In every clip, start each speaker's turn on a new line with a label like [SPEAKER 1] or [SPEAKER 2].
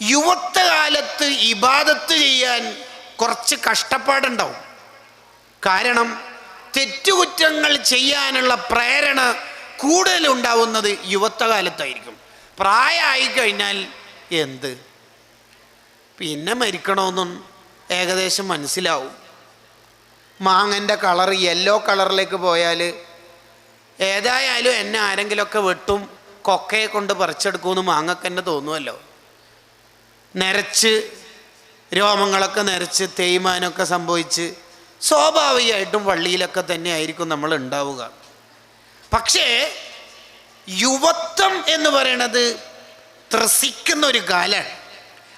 [SPEAKER 1] യുവത്വകാലത്ത് ഇബാദത്ത് ചെയ്യാൻ കുറച്ച് കഷ്ടപ്പാടുണ്ടാവും. കാരണം തെറ്റുകുറ്റങ്ങൾ ചെയ്യാനുള്ള പ്രേരണ കൂടുതലുണ്ടാവുന്നത് യുവത്വകാലത്തായിരിക്കും. പ്രായമായി കഴിഞ്ഞാൽ എന്ത്, പിന്നെ മരിക്കണമെന്നും ഏകദേശം മനസ്സിലാവും. മാങ്ങൻ്റെ കളർ യെല്ലോ കളറിലേക്ക് പോയാൽ ഏതായാലും എന്നെ ആരെങ്കിലുമൊക്കെ വെട്ടും, കൊക്കയെ കൊണ്ട് പറിച്ചെടുക്കുമെന്ന് മാങ്ങക്ക് തന്നെ തോന്നുമല്ലോ. നരച്ച് രോമങ്ങളൊക്കെ നരച്ച് തേയ്മാനമൊക്കെ സംഭവിച്ച് സ്വാഭാവികമായിട്ടും വള്ളിയിലൊക്കെ തന്നെ ആയിരിക്കും നമ്മൾ ഉണ്ടാവുക. പക്ഷേ യുവത്വം എന്ന് പറയണത് ത്രസിക്കുന്ന ഒരു കാലമാണ്.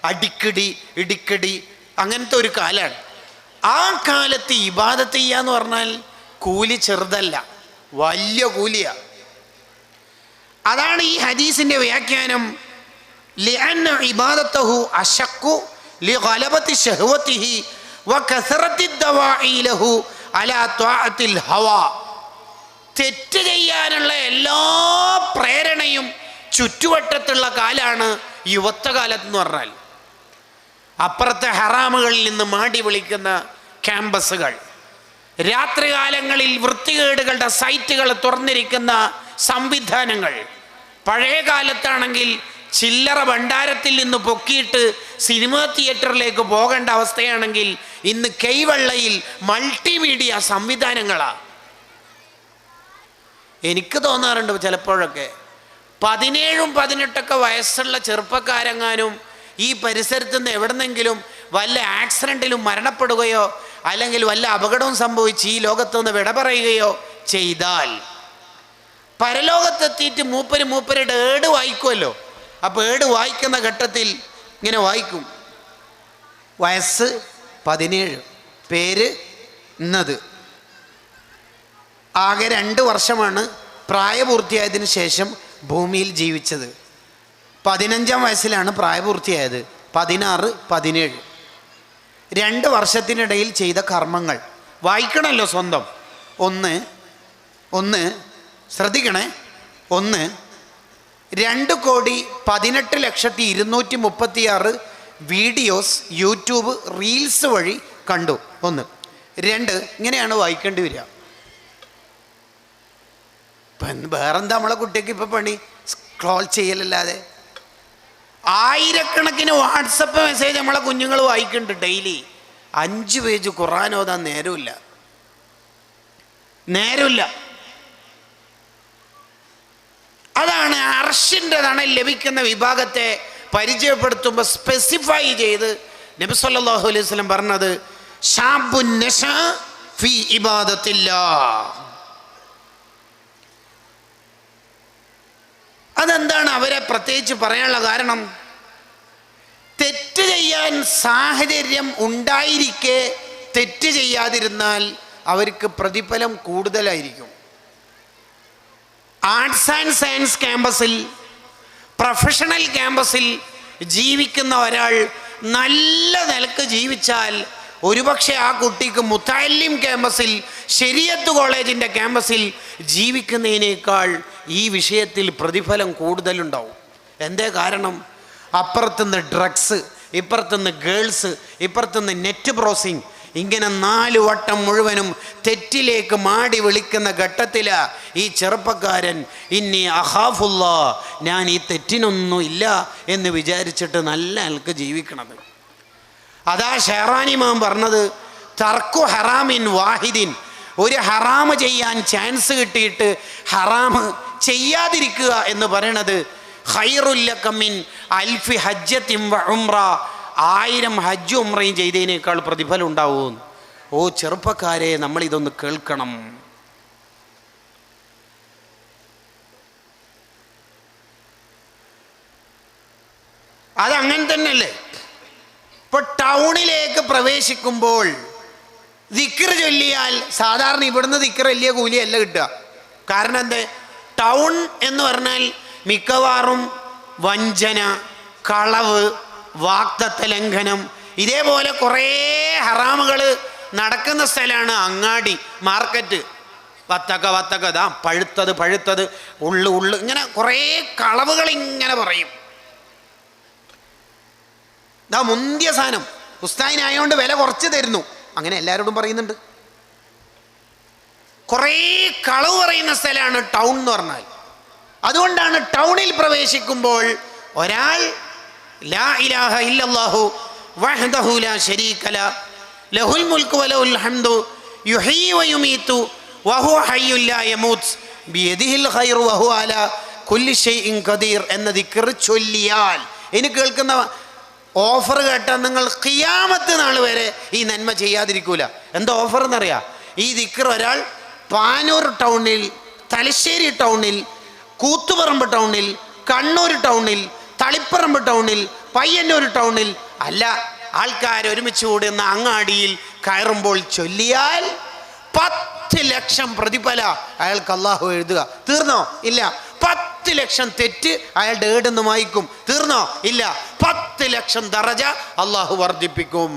[SPEAKER 1] അടിക്കടി ഇടിക്കടി അങ്ങനത്തെ ഒരു കാലമാണ്. ആ കാലത്ത് ഇബാദത്ത് ചെയ്യാന്ന് പറഞ്ഞാൽ കൂലി ചെറുതല്ല, വലിയ കൂലിയാണ്. അതാണ് ഈ ഹദീസിൻ്റെ വ്യാഖ്യാനം. لأن عبادته أشق لغلبة شهوته وكثرة الدواعي له على طاعة الهوى. തെറ്റ് ചെയ്യാനുള്ള എല്ലാ പ്രേരണയും ചുറ്റുവട്ടത്തുള്ള കാലാണ് യുവത്വകാലത്ത് എന്ന് പറഞ്ഞാൽ. അപ്പുറത്തെ ഹറാമുകളിൽ നിന്ന് മാടി വിളിക്കുന്ന ക്യാമ്പസുകൾ, രാത്രികാലങ്ങളിൽ വൃത്തികേടുകളുടെ സൈറ്റുകൾ തുറന്നിരിക്കുന്ന സംവിധാനങ്ങൾ. പഴയ കാലത്താണെങ്കിൽ ചില്ലറ ഭണ്ഡാരത്തിൽ നിന്ന് പൊക്കിയിട്ട് സിനിമാ തിയേറ്ററിലേക്ക് പോകേണ്ട അവസ്ഥയാണെങ്കിൽ ഇന്ന് കൈവെള്ളയിൽ മൾട്ടിമീഡിയ സംവിധാനങ്ങളാണ്. എനിക്ക് തോന്നാറുണ്ട് ചിലപ്പോഴൊക്കെ 17-18 വയസ്സുള്ള ചെറുപ്പക്കാരെങ്ങാനും ഈ പരിസരത്തു നിന്ന് എവിടെന്നെങ്കിലും വല്ല ആക്സിഡൻറ്റിലും മരണപ്പെടുകയോ അല്ലെങ്കിൽ വല്ല അപകടവും സംഭവിച്ച് ഈ ലോകത്തുനിന്ന് വിട പറയുകയോ ചെയ്താൽ പരലോകത്തെത്തിയിട്ട് മൂപ്പരുടെ ഏട് വായിക്കുമല്ലോ. അപ്പോൾ ഏട് വായിക്കുന്ന ഘട്ടത്തിൽ ഇങ്ങനെ വായിക്കും, വയസ്സ് 17, പേര് ഇന്നത്. ആകെ 2 വർഷമാണ് പ്രായപൂർത്തിയായതിനു ശേഷം ഭൂമിയിൽ ജീവിച്ചത്. 15-ാം വയസ്സിലാണ് പ്രായപൂർത്തിയായത്. 16, 17, 2 വർഷത്തിനിടയിൽ ചെയ്ത കർമ്മങ്ങൾ വായിക്കണമല്ലോ സ്വന്തം. ഒന്ന് ശ്രദ്ധിക്കണേ, 2,18,236 വീഡിയോസ് യൂട്യൂബ് റീൽസ് വഴി കണ്ടു. 1, 2 ഇങ്ങനെയാണ് വായിക്കേണ്ടി വരിക. വേറെന്താ നമ്മളെ കുട്ടിക്ക് ഇപ്പം പണി? സ്ക്രോൾ ചെയ്യലല്ലാതെ. ആയിരക്കണക്കിന് വാട്സപ്പ് മെസ്സേജ് നമ്മളെ കുഞ്ഞുങ്ങൾ വായിക്കുന്നുണ്ട് ഡെയിലി. 5 പേജ് ഖുർആൻ ഓതാൻ നേരമില്ല. അതാണ് അർശിൻ്റെ തണൽ ലഭിക്കുന്ന വിഭാഗത്തെ പരിചയപ്പെടുത്തുമ്പോൾ സ്പെസിഫൈ ചെയ്ത് നബി സല്ലല്ലാഹു അലൈഹി വസല്ലം പറഞ്ഞത് ശാബുൻ നശാ ഫീ ഇബാദത്തില്ലാഹ്. അതെന്താണ് അവരെ പ്രത്യേകിച്ച് പറയാനുള്ള കാരണം? തെറ്റ് ചെയ്യാൻ സാഹചര്യം ഉണ്ടായിരിക്കെ തെറ്റ് ചെയ്യാതിരുന്നാൽ അവർക്ക് പ്രതിഫലം കൂടുതലായിരിക്കും. ആർട്സ് ആൻഡ് സയൻസ് ക്യാമ്പസിൽ, പ്രൊഫഷണൽ ക്യാമ്പസിൽ ജീവിക്കുന്ന ഒരാൾ നല്ല നിലക്ക് ജീവിച്ചാൽ ഒരുപക്ഷെ ആ കുട്ടിക്ക് മുത്തഅല്ലിം ക്യാമ്പസിൽ, ശരീഅത്ത് കോളേജിൻ്റെ ക്യാമ്പസിൽ ജീവിക്കുന്നതിനേക്കാൾ ഈ വിഷയത്തിൽ പ്രതിഫലം കൂടുതലുണ്ടാവും. എന്തേ കാരണം? അപ്പുറത്തുനിന്ന് ഡ്രഗ്സ്, ഇപ്പുറത്തുനിന്ന് ഗേൾസ്, ഇപ്പുറത്തുനിന്ന് നെറ്റ് ബ്രൗസിങ്, ഇങ്ങനെ 4 വട്ടം മുഴുവനും തെറ്റിലേക്ക് മാടി വിളിക്കുന്ന ഘട്ടത്തിലാണ് ഈ ചെറുപ്പക്കാരൻ ഇന്നി അഖാഫുല്ലാ, ഞാൻ ഈ തെറ്റിനൊന്നും ഇല്ല എന്ന് വിചാരിച്ചിട്ട് നല്ല ആൾക്ക് ജീവിക്കണത്. അതാ ഷെഹ്റാനി ഇമാം പറഞ്ഞത്, തർക്കു ഹറാമിൻ വാഹിദിൻ, ഒരു ഹറാമ് ചെയ്യാൻ ചാൻസ് കിട്ടിയിട്ട് ഹറാമ് ചെയ്യാതിരിക്കുക എന്ന് പറയണത് ഖൈറുൽ ലക മിൻ അൽഫി ഹജ്ജത്തിൻ വ ഉംറ, 1000 ഹജ്ജ് ഉംറയും ചെയ്തതിനേക്കാൾ പ്രതിഫലം ഉണ്ടാവും. ഓ ചെറുപ്പക്കാരെ, നമ്മൾ ഇതൊന്ന് കേൾക്കണം. അതങ്ങനെ തന്നെയല്ലേ? ഇപ്പോൾ ടൗണിലേക്ക് പ്രവേശിക്കുമ്പോൾ ദിക്ർ ചൊല്ലിയാൽ സാധാരണ ഇവിടുന്ന് ദിക്ർ വലിയ കൂലിയല്ല കിട്ടുക. കാരണം എന്താ? ടൗൺ എന്ന് പറഞ്ഞാൽ മിക്കവാറും വഞ്ചന, കളവ്, വാഗ്ദത്ത ലംഘനം, ഇതേപോലെ കുറേ ഹറാമുകൾ നടക്കുന്ന സ്ഥലമാണ് അങ്ങാടി, മാർക്കറ്റ്. വത്തക്ക ഇതാ പഴുത്തത്, ഉള്ളു ഇങ്ങനെ കുറേ കളവുകൾ ഇങ്ങനെ പറയും. ഇതാ മുന്തിയ സാധനം, ഉസ്താദിനായോണ്ട് വില കുറച്ച് തരുന്നു, അങ്ങനെ എല്ലാവരോടും പറയുന്നുണ്ട്. കുറേ കളവ് പറയുന്ന സ്ഥലമാണ് ടൗൺ എന്ന് പറഞ്ഞാൽ. അതുകൊണ്ടാണ് ടൗണിൽ പ്രവേശിക്കുമ്പോൾ ഒരാൾ ലാ ഇലാഹ ഇല്ലല്ലാഹു വഹ്ദഹു ലാ ശരീക ലഹു ലഹുൽ മുൽക്കു വലഹുൽ ഹംദു യുഹ്യി വയുമീതു വഹുവ ഹയ്യുൻ ലാ യമൂത്ത് ബിയദിഹിൽ ഖൈറു വഹുവ അലാ കുല്ലി ഷൈഇൻ ഖദീർ എന്ന ദിക്ർ ചൊല്ലിയാൽ, ഇനി കേൾക്കുന്ന ഓഫർ കേട്ടാൽ നിങ്ങൾ ഖിയാമത്ത് നാൾ വരെ ഈ നന്മ ചെയ്യാതിരിക്കൂല. എന്താ ഓഫർ എന്നറിയാം? ഈ ദിക്ർ ഒരാൾ പാനൂർ ടൗണിൽ, തലശ്ശേരി ടൗണിൽ, കൂത്തുപറമ്പ് ടൗണിൽ, കണ്ണൂർ ടൗണിൽ, തളിപ്പറമ്പ് ടൗണിൽ, പയ്യന്നൂർ ടൗണിൽ അല്ല, ആൾക്കാർ ഒരുമിച്ച് കൂടുന്ന അങ്ങാടിയിൽ കയറുമ്പോൾ ചൊല്ലിയാൽ 10 ലക്ഷം പ്രതിഫല അയാൾക്ക് അള്ളാഹു എഴുതുക. തീർന്നോ? ഇല്ല. 10 ലക്ഷം തെറ്റ് അയാളുടെ ഏടെന്ന് വായിക്കും. തീർന്നോ? ഇല്ല. 10 ലക്ഷം ദറജ അള്ളാഹു വർദ്ധിപ്പിക്കും.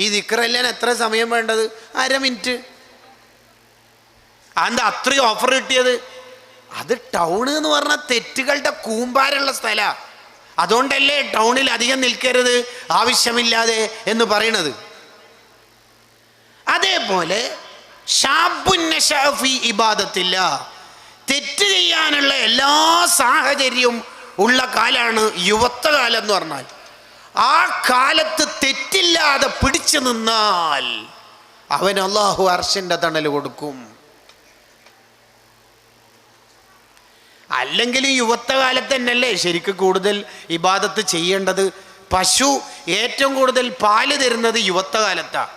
[SPEAKER 1] ഈ ദിക്റെല്ലാൻ എത്ര സമയം വേണ്ടത്? 1/2 മിനിറ്റ്. എന്താ അത്രയും ഓഫർ കിട്ടിയത്? അത് ടൗൺ എന്ന് പറഞ്ഞാൽ തെറ്റുകളുടെ കൂമ്പാരുള്ള സ്ഥലമാണ്. അതുകൊണ്ടല്ലേ ടൗണിൽ അധികം നിൽക്കരുത് ആവശ്യമില്ലാതെ എന്ന് പറയണത്. അതേപോലെ ഇബാദത്തില്ല, തെറ്റ് ചെയ്യാനുള്ള എല്ലാ സാഹചര്യവും ഉള്ള കാലാണ് യുവത്വകാലം എന്ന് പറഞ്ഞാൽ. ആ കാലത്ത് തെറ്റില്ലാതെ പിടിച്ചു നിന്നാൽ അവൻ അല്ലാഹു അർശിന്റെ തണൽ കൊടുക്കും. അല്ലെങ്കിൽ യുവത്വകാലത്ത് തന്നെയല്ലേ ശരിക്കും കൂടുതൽ ഇബാദത്ത് ചെയ്യേണ്ടത്. പശു ഏറ്റവും കൂടുതൽ പാല് തരുന്നത് യുവത്വകാലത്താണ്.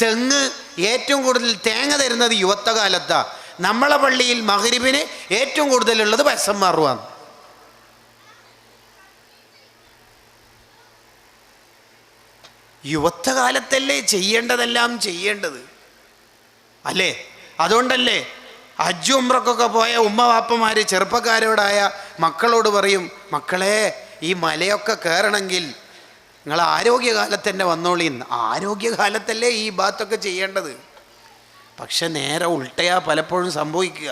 [SPEAKER 1] തെങ്ങ് ഏറ്റവും കൂടുതൽ തേങ്ങ തരുന്നത് യുവത്വകാലത്താണ്. നമ്മളെ പള്ളിയിൽ മഗ്‌രിബിന് ഏറ്റവും കൂടുതലുള്ളത് വയസ്സന്മാരുമാണ്. യുവത്വകാലത്തല്ലേ ചെയ്യേണ്ടതെല്ലാം ചെയ്യേണ്ടത് അല്ലേ? അതുകൊണ്ടല്ലേ ഹജ്ജ് ഉംറക്കൊക്കെ പോയ ഉമ്മ വാപ്പമാർ ചെറുപ്പക്കാരോടായ മക്കളോട് പറയും, മക്കളെ ഈ മലയൊക്കെ കയറണമെങ്കിൽ നിങ്ങൾ ആരോഗ്യകാലത്ത് തന്നെ വന്നോളീന്ന്. ആരോഗ്യകാലത്തല്ലേ ഈ ബാത്തൊക്കെ ചെയ്യേണ്ടത്. പക്ഷെ നേരെ ഉൾട്ടയാ പലപ്പോഴും സംഭവിക്കുക.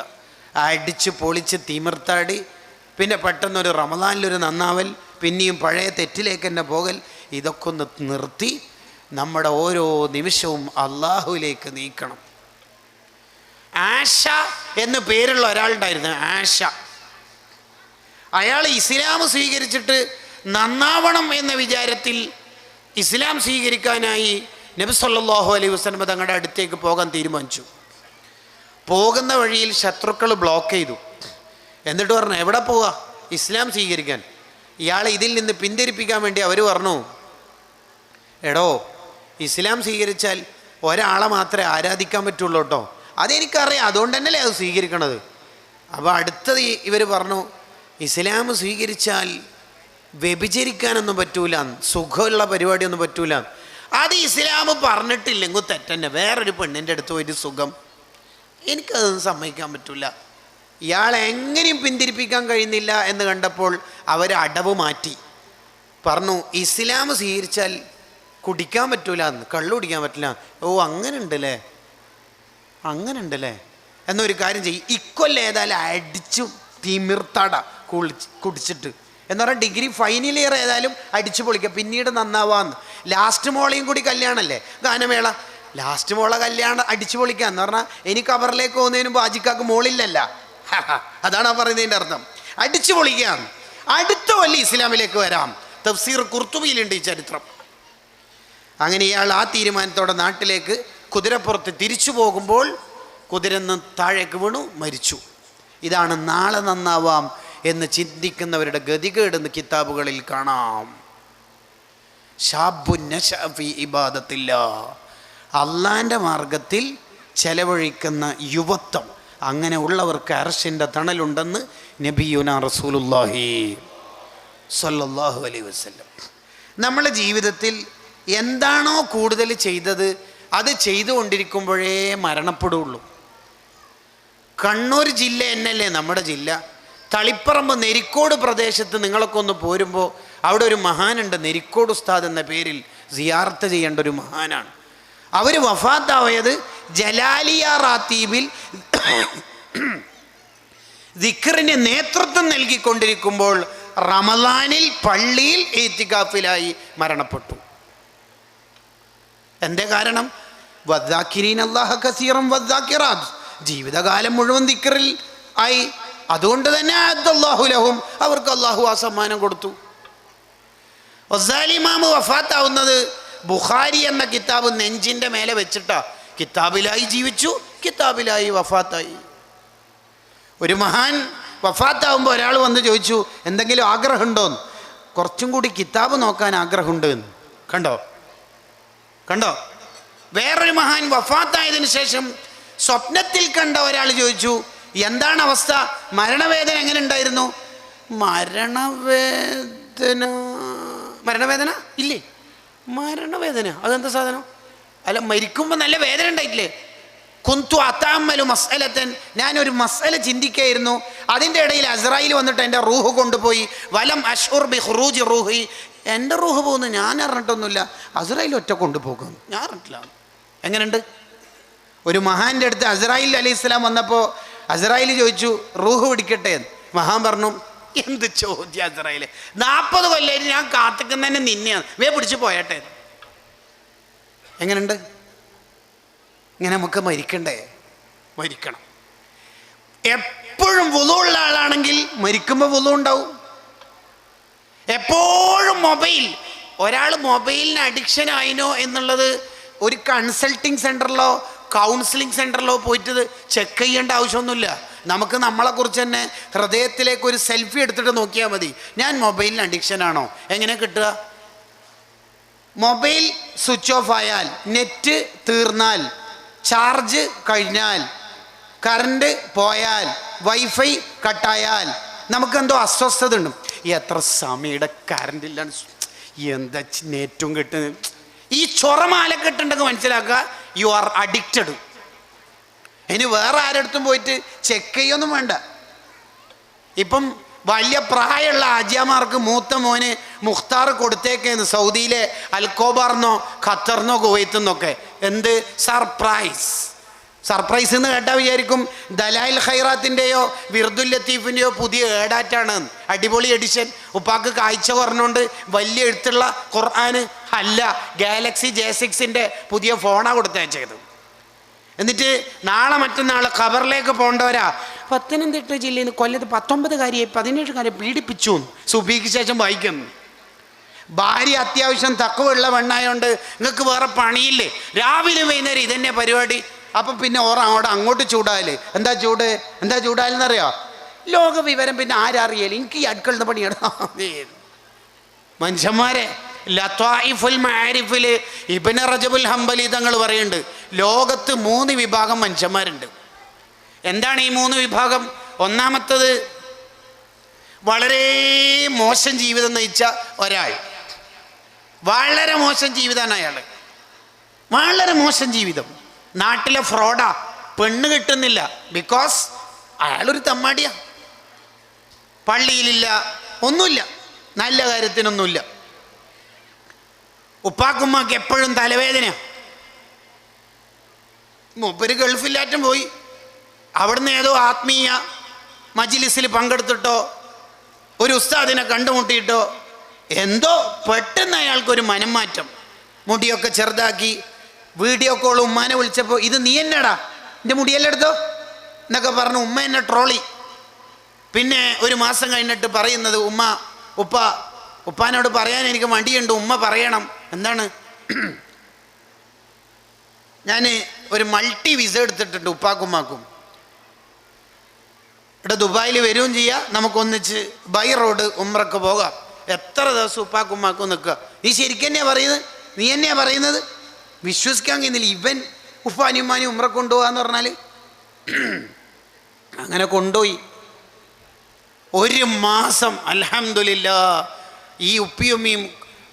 [SPEAKER 1] അടിച്ച് പൊളിച്ച് തിമിർത്താടി, പിന്നെ പെട്ടെന്നൊരു റമദാനിലൊരു നന്നാവൽ, പിന്നെയും പഴയ തെറ്റിലേക്ക് തന്നെ പോകൽ. ഇതൊക്കെ ഒന്ന് നിർത്തി നമ്മുടെ ഓരോ നിമിഷവും അള്ളാഹുവിലേക്ക് നീക്കണം. ആശ എന്ന് പേരുള്ള ഒരാളുണ്ടായിരുന്നു, ആശ. അയാൾ ഇസ്ലാം സ്വീകരിച്ചിട്ട് നന്നാവണം എന്ന വിചാരത്തിൽ ഇസ്ലാം സ്വീകരിക്കാനായി നബി സല്ലല്ലാഹു അലൈഹി വസല്ലം തങ്ങളുടെ അടുത്തേക്ക് പോകാൻ തീരുമാനിച്ചു. പോകുന്ന വഴിയിൽ ശത്രുക്കൾ ബ്ലോക്ക് ചെയ്തു. എന്നിട്ട് പറഞ്ഞു, എവിടെ പോവാ? ഇസ്ലാം സ്വീകരിക്കാൻ. ഇയാളെ ഇതിൽ നിന്ന് പിന്തിരിപ്പിക്കാൻ വേണ്ടി അവർ പറഞ്ഞു, എടോ ഇസ്ലാം സ്വീകരിച്ചാൽ ഒരാളെ മാത്രമേ ആരാധിക്കാൻ പറ്റുള്ളൂ കേട്ടോ. അതെനിക്കറിയാം, അതുകൊണ്ട് തന്നെയല്ലേ അത് സ്വീകരിക്കണത്. അപ്പോൾ അടുത്തത് ഇവർ പറഞ്ഞു, ഇസ്ലാം സ്വീകരിച്ചാൽ വ്യഭിചരിക്കാനൊന്നും പറ്റൂല, സുഖമുള്ള പരിപാടിയൊന്നും പറ്റൂല. അത് ഇസ്ലാം പറഞ്ഞിട്ടില്ലെങ്കിൽ തെറ്റന്നെ. വേറൊരു പെണ്ണിൻ്റെ അടുത്ത് ഒരു സുഖം, എനിക്കതൊന്നും സമ്മതിക്കാൻ പറ്റില്ല. ഇയാളെ എങ്ങനെയും പിന്തിരിപ്പിക്കാൻ കഴിയുന്നില്ല എന്ന് കണ്ടപ്പോൾ അവർ അടവ് മാറ്റി. പറഞ്ഞു, ഇസ്ലാം സ്വീകരിച്ചാൽ കുടിക്കാൻ പറ്റൂല, കള്ളു കുടിക്കാൻ പറ്റില്ല. ഓ അങ്ങനെ ഉണ്ടല്ലേ, അങ്ങനെ ഉണ്ടല്ലേ. എന്നൊരു കാര്യം ചെയ്യും, ഇക്കൊല്ലം ഏതായാലും അടിച്ചു തിമിർത്തട കുടിച്ചിട്ട് എന്ന് പറഞ്ഞാൽ ഡിഗ്രി ഫൈനൽ ഇയർ ഏതായാലും അടിച്ചു പൊളിക്കുക, പിന്നീട് നന്നാവാന്ന്. ലാസ്റ്റ് മോളെയും കൂടി കല്യാണമല്ലേ, ഗാനമേള. ലാസ്റ്റ് മോളെ കല്യാണം അടിച്ചു പൊളിക്കുക എന്ന് പറഞ്ഞാൽ എനിക്ക് കബറിലേക്ക് പോകുന്നതിന് മുമ്പ് ആജിക്കാക്ക് മോളില്ലല്ല. അതാണ് ആ പറയുന്നതിൻ്റെ അർത്ഥം. അടിച്ചു പൊളിക്കാം, അടുത്ത കൊല്ലം ഇസ്ലാമിലേക്ക് വരാം. തഫ്സീർ ഖുർത്തുബിയിലുണ്ട് ഈ ചരിത്രം. അങ്ങനെ ഇയാൾ ആ തീരുമാനത്തോടെ നാട്ടിലേക്ക് കുതിരപ്പുറത്ത് തിരിച്ചു പോകുമ്പോൾ കുതിരന്ന് താഴേക്ക് വീണു, മരിച്ചു. ഇതാണ് നാളെ നന്നാവാം എന്ന് ചിന്തിക്കുന്നവരുടെ ഗതികേടെന്ന് കിതാബുകളിൽ കാണാം. അള്ളാൻ്റെ മാർഗത്തിൽ ചെലവഴിക്കുന്ന യുവത്വം, അങ്ങനെ ഉള്ളവർക്ക് അർശിൻ്റെ തണലുണ്ടെന്ന് നബിയുനാ റസൂലുള്ളാഹി സ്വല്ലല്ലാഹു അലൈഹി വസല്ലം. നമ്മുടെ ജീവിതത്തിൽ എന്താണോ കൂടുതൽ ചെയ്തത് അത് ചെയ്തുകൊണ്ടിരിക്കുമ്പോഴേ മരണപ്പെടുകയുള്ളൂ. കണ്ണൂർ ജില്ല എന്നല്ലേ നമ്മുടെ ജില്ല. തളിപ്പറമ്പ് നെരിക്കോട് പ്രദേശത്ത് നിങ്ങളൊക്കെ ഒന്ന് പോരുമ്പോൾ അവിടെ ഒരു മഹാനുണ്ട്, നെരിക്കോട് ഉസ്താദ് എന്ന പേരിൽ സിയാറത്ത് ചെയ്യേണ്ട ഒരു മഹാനാണ്. അവർ വഫാത്തായത് ജലാലിയ റാത്തീബിൽ ദിക്റിന് നേതൃത്വം നൽകിക്കൊണ്ടിരിക്കുമ്പോൾ റമളാനിൽ പള്ളിയിൽ ഇത്തികാഫിലായി മരണപ്പെട്ടു. എന്തേ കാരണം? വദ്ദാക്കിരീന അല്ലാഹ കസീറൻ വദ്ദാക്കിറാത്ത്, ജീവിതകാലം മുഴുവൻ ദിക്റിൽ ആയി. അതുകൊണ്ട് തന്നെ അഅദ്ദല്ലാഹു ലഹും, അവർക്ക് അള്ളാഹു ആ സമ്മാനം കൊടുത്തു. ഗസാലി ഇമാം വഫാത്താവുന്നത് ബുഖാരി എന്ന കിതാബ് നെഞ്ചിൻ്റെ മേലെ വെച്ചിട്ടാ. കിതാബിലായി ജീവിച്ചു, കിതാബിലായി വഫാത്തായി. ഒരു മഹാൻ വഫാത്താവുമ്പോൾ ഒരാൾ വന്ന് ചോദിച്ചു, എന്തെങ്കിലും ആഗ്രഹമുണ്ടോന്ന്? കുറച്ചും കൂടി കിതാബ് നോക്കാൻ ആഗ്രഹമുണ്ട് എന്ന്. കണ്ടോ? വേറൊരു മഹാൻ വഫാത്തായതിനു ശേഷം സ്വപ്നത്തിൽ കണ്ട ഒരാൾ ചോദിച്ചു, എന്താണ് അവസ്ഥ? മരണവേദന എങ്ങനെ ഉണ്ടായിരുന്നു? മരണവേദന ഇല്ലേ? മരണവേദന അതെന്താ സാധനം? അല്ല, മരിക്കുമ്പോൾ നല്ല വേദന ഉണ്ടായിട്ടില്ലേ? കുന്തു അതാമലു മസ്അലത്തൻ, ഞാനൊരു മസ്അല ചിന്തിക്കായിരുന്നു. അതിൻ്റെ ഇടയിൽ അസ്രായിൽ വന്നിട്ട് എൻ്റെ റൂഹ് കൊണ്ടുപോയി. വലം അഷ്ഉർ ബി ഖുറൂജി റൂഹി, എൻ്റെ റൂഹ് പോകുന്നു ഞാൻ അറിഞ്ഞിട്ടൊന്നുമില്ല, അസ്രായിൽ ഒറ്റ കൊണ്ടുപോകുന്നു, ഞാൻ അറിഞ്ഞിട്ടില്ല. എങ്ങനെയുണ്ട്? ഒരു മഹാൻ്റെ അടുത്ത് അസ്രായിൽ അലൈഹി സ്വലാം വന്നപ്പോൾ അസ്രായിൽ ചോദിച്ചു, റൂഹ് പിടിക്കട്ടെ എന്ന്. മഹാൻ പറഞ്ഞു, എന്ത് ചോദ്യം അസ്രായിൽ, 40 കൊല്ലമായിട്ട് ഞാൻ കാത്തിക്കുന്നതന്നെ നിന്നെയാണ്, പിടിച്ചു പോയട്ടെ. എങ്ങനെയുണ്ട്? ഇങ്ങനെ നമുക്ക് മരിക്കണം. എപ്പോഴും വുളൂള്ള ആളാണെങ്കിൽ മരിക്കുമ്പോൾ വുളൂ ഉണ്ടാവും. എപ്പോഴും ഒരാൾ മൊബൈലിന് അഡിക്ഷൻ ആയിനോ എന്നുള്ളത് ഒരു കൺസൾട്ടിങ് സെൻ്ററിലോ കൗൺസിലിംഗ് സെൻ്ററിലോ പോയിട്ട് ചെക്ക് ചെയ്യേണ്ട ആവശ്യമൊന്നുമില്ല. നമുക്ക് നമ്മളെക്കുറിച്ച് തന്നെ ഹൃദയത്തിലേക്ക് ഒരു സെൽഫി എടുത്തിട്ട് നോക്കിയാൽ മതി, ഞാൻ മൊബൈലിന് അഡിക്ഷൻ ആണോ? എങ്ങനെ കിട്ടുക? മൊബൈൽ സ്വിച്ച് ഓഫ് ആയാൽ, നെറ്റ് തീർന്നാൽ, ചാർജ് കഴിഞ്ഞാൽ, കറണ്ട് പോയാൽ, വൈഫൈ കട്ടായാൽ നമുക്കെന്തോ അസ്വസ്ഥത ഉണ്ട്. എത്ര സമയയുടെ കറണ്ട് ഇല്ല, എന്താ നെറ്റും കിട്ടുന്നത്, ഈ ചൊറമാലക്കെട്ടുണ്ടെങ്കിൽ മനസ്സിലാക്കുക, യു ആർ അഡിക്റ്റഡ്. ഇനി വേറെ ആരടുത്തും പോയിട്ട് ചെക്ക് ചെയ്യൊന്നും വേണ്ട. ഇപ്പം വലിയ പ്രായമുള്ള ആജിയാമാർക്ക് മൂത്ത മോന് മുഖ്താർ കൊടുത്തേക്കെന്ന് സൗദിയിലെ അൽക്കോബാർന്നോ ഖത്തറിനോ കുവൈത്തുനിന്നൊക്കെ. എന്ത് സർപ്രൈസ് എന്ന് കേട്ടാൽ വിചാരിക്കും ദലായിൽ ഖൈറാത്തിൻ്റെയോ വിർദുൽ ലത്തീഫിൻ്റെയോ പുതിയ ഏടാറ്റാണ്, അടിപൊളി എഡിഷൻ. ഉപ്പാക്ക് കാഴ്ച പറഞ്ഞുകൊണ്ട് വലിയ എഴുത്തുള്ള ഖുർആൻ അല്ല, ഗാലക്സി J6 പുതിയ ഫോണാണ് കൊടുത്തയച്ചത്. എന്നിട്ട് നാളെ മറ്റന്നാൾ ഖബറിലേക്ക് പോകേണ്ടവരാ, പത്തനംതിട്ട ജില്ലയിൽ നിന്ന് കൊല്ലത്ത് 19 കാര്യമായി 17 കാര്യം പീഡിപ്പിച്ചു സുബഹിക്ക് ശേഷം വായിക്കുന്നു. ഭാര്യ അത്യാവശ്യം തക്കവുള്ള പെണ്ണായോണ്ട് നിങ്ങൾക്ക് വേറെ പണിയില്ലേ, രാവിലെ വൈകുന്നേരം ഇതന്നെ പരിപാടി. അപ്പം പിന്നെ അങ്ങോട്ട് ചൂടാല്. എന്താ ചൂടാലെന്നറിയോ? ലോക വിവരം പിന്നെ ആരറിയാലും എനിക്ക് ഈ അടുക്കളുടെ പണിയാണ്. മനുഷ്യന്മാരെ ലത്വായിഫുൽ മആരിഫിൽ ഇബ്നു റജബുൽ ഹംബലി തങ്ങൾ പറയുന്നുണ്ട്, ലോകത്ത് 3 വിഭാഗം മനുഷ്യന്മാരുണ്ട്. എന്താണ് ഈ 3 വിഭാഗം? ഒന്നാമത്തത് വളരെ മോശം ജീവിതം നയിച്ച ഒരാൾ, വളരെ മോശം ജീവിതമാണ് അയാൾ, വളരെ മോശം ജീവിതം, നാട്ടിലെ ഫ്രോഡാ, പെണ്ണ് കിട്ടുന്നില്ല, ബിക്കോസ് അയാളൊരു തമ്മാടിയാ, പള്ളിയിലില്ല, ഒന്നുമില്ല, നല്ല കാര്യത്തിനൊന്നുമില്ല. ഉപ്പാക്കുമ്മക്ക് എപ്പോഴും തലവേദന. മൂപ്പര് ഗൾഫില്ലാറ്റും പോയി, അവിടുന്ന് ഏതോ ആത്മീയ മജ്ലിസിൽ പങ്കെടുത്തിട്ടോ ഒരു ഉസ്താദിനെ കണ്ടുമുട്ടിയിട്ടോ എന്തോ പെട്ടെന്ന് അയാൾക്കൊരു മനംമാറ്റം. മുടിയൊക്കെ ചെറുതാക്കി, വീഡിയോ കോൾ ഉമ്മാനെ വിളിച്ചപ്പോൾ, ഇത് നീ എന്നടാ, എൻ്റെ മുടിയെല്ലാം എടുത്തോ എന്നൊക്കെ പറഞ്ഞു ഉമ്മ എന്നെ ട്രോളി. പിന്നെ ഒരു മാസം കഴിഞ്ഞിട്ട് പറയുന്നത്, ഉപ്പാനോട് പറയാൻ എനിക്ക് മടിയുണ്ട്, ഉമ്മ പറയണം. എന്താണ്? ഞാൻ ഒരു മൾട്ടി വിസ എടുത്തിട്ടുണ്ട് ഉപ്പാക്കുമ്മാക്കും. ഇവിടെ ദുബായിൽ വരികയും ചെയ്യാം, നമുക്കൊന്നിച്ച് ബൈ റോഡ് ഉംറക്ക് പോകാം. എത്ര ദിവസം ഉപ്പാക്കുമ്മാക്കും നിൽക്കുക. നീ ശരിക്കും തന്നെയാണ് പറയുന്നത്, നീ തന്നെയാണ് പറയുന്നത്, വിശ്വസിക്കാൻ കഴിയുന്നില്ല. ഇവൻ ഉപ്പാനിയുമ്മാനി ഉംറ കൊണ്ടുപോകാന്ന് പറഞ്ഞാൽ അങ്ങനെ കൊണ്ടുപോയി. 1 മാസം അൽഹംദുലില്ലാഹ് ഈ ഉപ്പിയുമ്മയും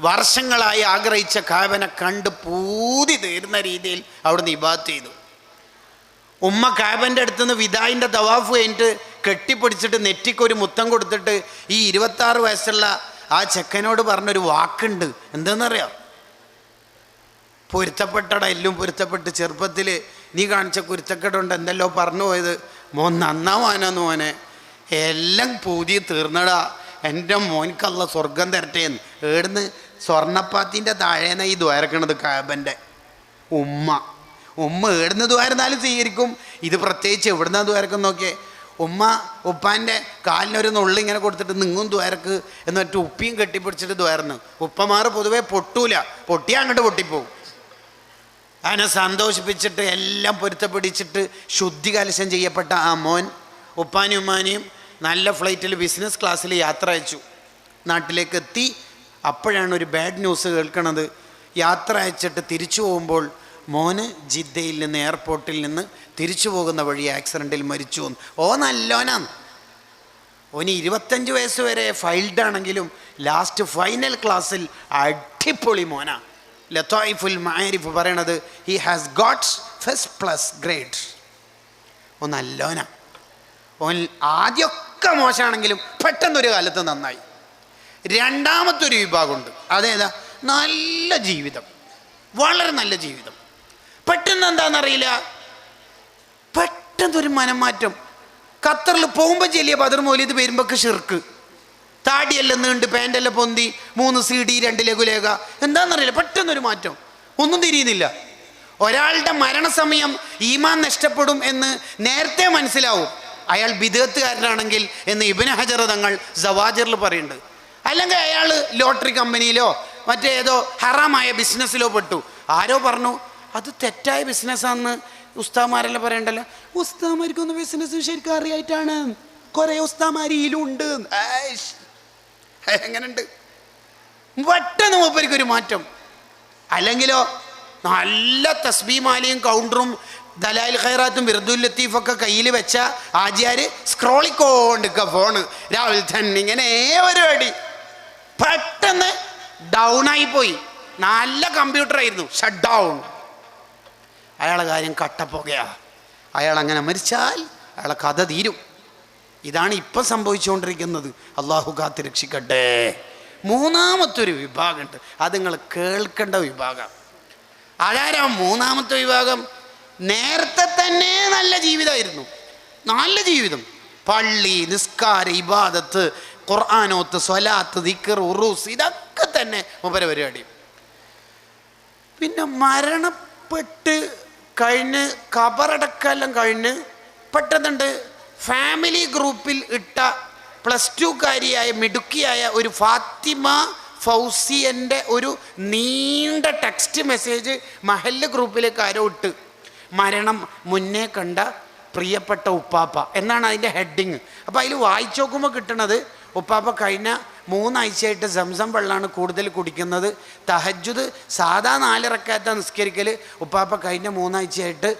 [SPEAKER 1] വർഷങ്ങളായി ആഗ്രഹിച്ച കാബനെ കണ്ട് പൂതി തീർന്ന രീതിയിൽ അവിടുന്ന് ഇബാദത്ത് ചെയ്തു. ഉമ്മ കാബൻ്റെ അടുത്തുനിന്ന് വിദായിൻ്റെ തവാഫ് കഴിഞ്ഞിട്ട് കെട്ടിപ്പിടിച്ചിട്ട് നെറ്റിക്കൊരു മുത്തം കൊടുത്തിട്ട് ഈ 26 വയസ്സുള്ള ആ ചെക്കനോട് പറഞ്ഞൊരു വാക്കുണ്ട്. എന്തെന്നറിയാം? പൊരുത്തപ്പെട്ടട, എല്ലാം പൊരുത്തപ്പെട്ട്, ചെറുപ്പത്തിൽ നീ കാണിച്ച കുരുത്തക്കെട്ടുണ്ട്, എന്തെല്ലോ പറഞ്ഞു പോയത്, മോൻ നന്നാവാനാന്ന് മോനെ, എല്ലാം പൂതി തീർന്നടാ, എൻ്റെ മോൻക്കല്ല സ്വർഗം തരട്ടേന്ന്. ഏടുന്ന് സ്വർണ്ണപ്പാത്തിൻ്റെ താഴേന്ന ഈ ദ്വാരക്കണത് കാബൻ്റെ ഉമ്മ ഏടുന്ന് ദ്വാരുന്നാലും സ്വീകരിക്കും. ഇത് പ്രത്യേകിച്ച് എവിടുന്നാ ദ്വാരക്കും നോക്കിയേ. ഉമ്മ ഉപ്പാൻ്റെ കാലിനൊരു നുള്ളി ഇങ്ങനെ കൊടുത്തിട്ട് നിങ്ങും ദ്വാരക്ക് എന്നിട്ട് ഉപ്പിയും കെട്ടിപ്പിടിച്ചിട്ട് ദ്വാരന്ന്. ഉപ്പമാർ പൊതുവെ പൊട്ടൂല, പൊട്ടിയാൽ അങ്ങോട്ട് പൊട്ടിപ്പോവും. അതിനെ സന്തോഷിപ്പിച്ചിട്ട് എല്ലാം പൊരുത്തപ്പിടിച്ചിട്ട് ശുദ്ധി കലശം ചെയ്യപ്പെട്ട ആ മോൻ ഉപ്പാനും ഉമ്മാനെയും നല്ല ഫ്ലൈറ്റിൽ ബിസിനസ് ക്ലാസ്സിൽ യാത്ര അയച്ചു. നാട്ടിലേക്ക് എത്തി. അപ്പോഴാണ് ഒരു ബാഡ് ന്യൂസ് കേൾക്കണത്. യാത്ര അയച്ചിട്ട് തിരിച്ചു പോകുമ്പോൾ മോന് ജിദ്ദയിൽ നിന്ന് എയർപോർട്ടിൽ നിന്ന് തിരിച്ചു പോകുന്ന വഴി ആക്സിഡൻറ്റിൽ മരിച്ചു. നല്ലോനാണ്. ഓന് 25 വയസ്സ് വരെ ഫൈൽഡ് ആണെങ്കിലും ലാസ്റ്റ് ഫൈനൽ ക്ലാസ്സിൽ അടിപൊളി മോനാ. ലത്തായിഫുൽ മആരിഫ് പറയണത് he has got first plus grade. നല്ലോനാ. ഓൻ ആദ്യമൊക്കെ മോശമാണെങ്കിലും പെട്ടെന്നൊരു കാലത്ത് നന്നായി. രണ്ടാമത്തെ ഒരു വിഭാഗമുണ്ട്. അതേതാ? നല്ല ജീവിതം, വളരെ നല്ല ജീവിതം. പെട്ടെന്ന് എന്താണെന്നറിയില്ല, പെട്ടെന്നൊരു മനംമാറ്റം. ഖത്തറിൽ പോകുമ്പോൾ ചെല്ലിയ ബദർ മൗലിദ് വരുമ്പോഴൊക്കെ ഷിർക്ക്. താടിയെല്ലാം നീണ്ട് പാൻ്റെല്ലാം പൊന്തി 3 CD 2 ലഘുലേഖ. എന്താണെന്നറിയില്ല, പെട്ടെന്നൊരു മാറ്റം. ഒന്നും തിരിയുന്നില്ല. ഒരാളുടെ മരണസമയം ഈമാൻ നഷ്ടപ്പെടും എന്ന് നേരത്തെ മനസ്സിലാവും അയാൾ ബിദ്അത്തുകാരനാണെങ്കിൽ എന്ന് ഇബ്നു ഹജർ തങ്ങൾ സവാജിറിൽ പറയുന്നുണ്ട്. അല്ലെങ്കിൽ അയാൾ ലോട്ടറി കമ്പനിയിലോ മറ്റേതോ ഹറാമായ ബിസിനസ്സിലോ പെട്ടു. ആരോ പറഞ്ഞു അത് തെറ്റായ ബിസിനസ്സാണെന്ന്. ഉസ്താമാരെല്ലാം പറയണ്ടല്ലോ, ഉസ്താമാർക്കൊന്നും ബിസിനസ് ശരിക്കും അറിയായിട്ടാണ്, കുറേ ഉസ്താമാരിയിലുണ്ട്. എങ്ങനെയുണ്ട്? പെട്ടെന്ന് മൂപ്പർക്കൊരു മാറ്റം. അല്ലെങ്കിലോ നല്ല തസ്ബീമാലയും കൗണ്ടറും ദലായിൽ ഖൈറാത്തും വിർദുൽ ലത്തീഫൊക്കെ കയ്യിൽ വെച്ച ആചാര് സ്ക്രോളിക്കോണ്ടിക്ക ഫോണ് രാവിലെ തന്നെ ഇങ്ങനെ പരിപാടി. പെട്ടെന്ന് ഡൗണായി പോയി. നല്ല കമ്പ്യൂട്ടറായിരുന്നു, ഷട്ട് ഡൗൺ. അയാളെ കാര്യം കട്ടപ്പോകയാ. അയാൾ അങ്ങനെ മരിച്ചാൽ അയാളെ കഥ തീരും. ഇതാണ് ഇപ്പം സംഭവിച്ചുകൊണ്ടിരിക്കുന്നത്. അള്ളാഹു കാത്ത് രക്ഷിക്കട്ടെ. മൂന്നാമത്തൊരു വിഭാഗമുണ്ട്, അത് നിങ്ങൾ കേൾക്കേണ്ട വിഭാഗം. അതാരാ മൂന്നാമത്തെ വിഭാഗം? നേരത്തെ തന്നെ നല്ല ജീവിതമായിരുന്നു, നല്ല ജീവിതം. പള്ളി, നിസ്കാരം, ഇബാദത്ത്, ഖുർആനോത്ത്, സ്വലാത്ത്, ദിക്ർ, ഉറൂസ്, ഇതൊക്കെ തന്നെ മൂപ്പരെ പരിപാടി. പിന്നെ മരണപ്പെട്ട് കഴിഞ്ഞ് ഖബറടക്കെല്ലാം കഴിഞ്ഞ് പെട്ടെന്നുണ്ട് ഫാമിലി ഗ്രൂപ്പിൽ ഇട്ട +2കാരിയായ മിടുക്കിയായ ഒരു ഫാത്തിമ ഫൗസിയൻ്റെ ഒരു നീണ്ട ടെക്സ്റ്റ് മെസ്സേജ് മഹല്ല് ഗ്രൂപ്പിലേക്ക് ആരോ ഇട്ട്. മരണം മുന്നേ കണ്ട പ്രിയപ്പെട്ട ഉപ്പാപ്പ എന്നാണ് അതിൻ്റെ ഹെഡിങ്. അപ്പോൾ അതിൽ വായിച്ചു നോക്കുമ്പോൾ കിട്ടണത് ഉപ്പാപ്പ കഴിഞ്ഞ 3 ആഴ്ചയായിട്ട് സംസം വെള്ളമാണ് കൂടുതൽ കുടിക്കുന്നത്. തഹജ്ജുദ് സാധാ 4 റക്അത്താ നിസ്കരിക്കൽ. ഉപ്പാപ്പ കഴിഞ്ഞ 3 ആഴ്ചയായിട്ട്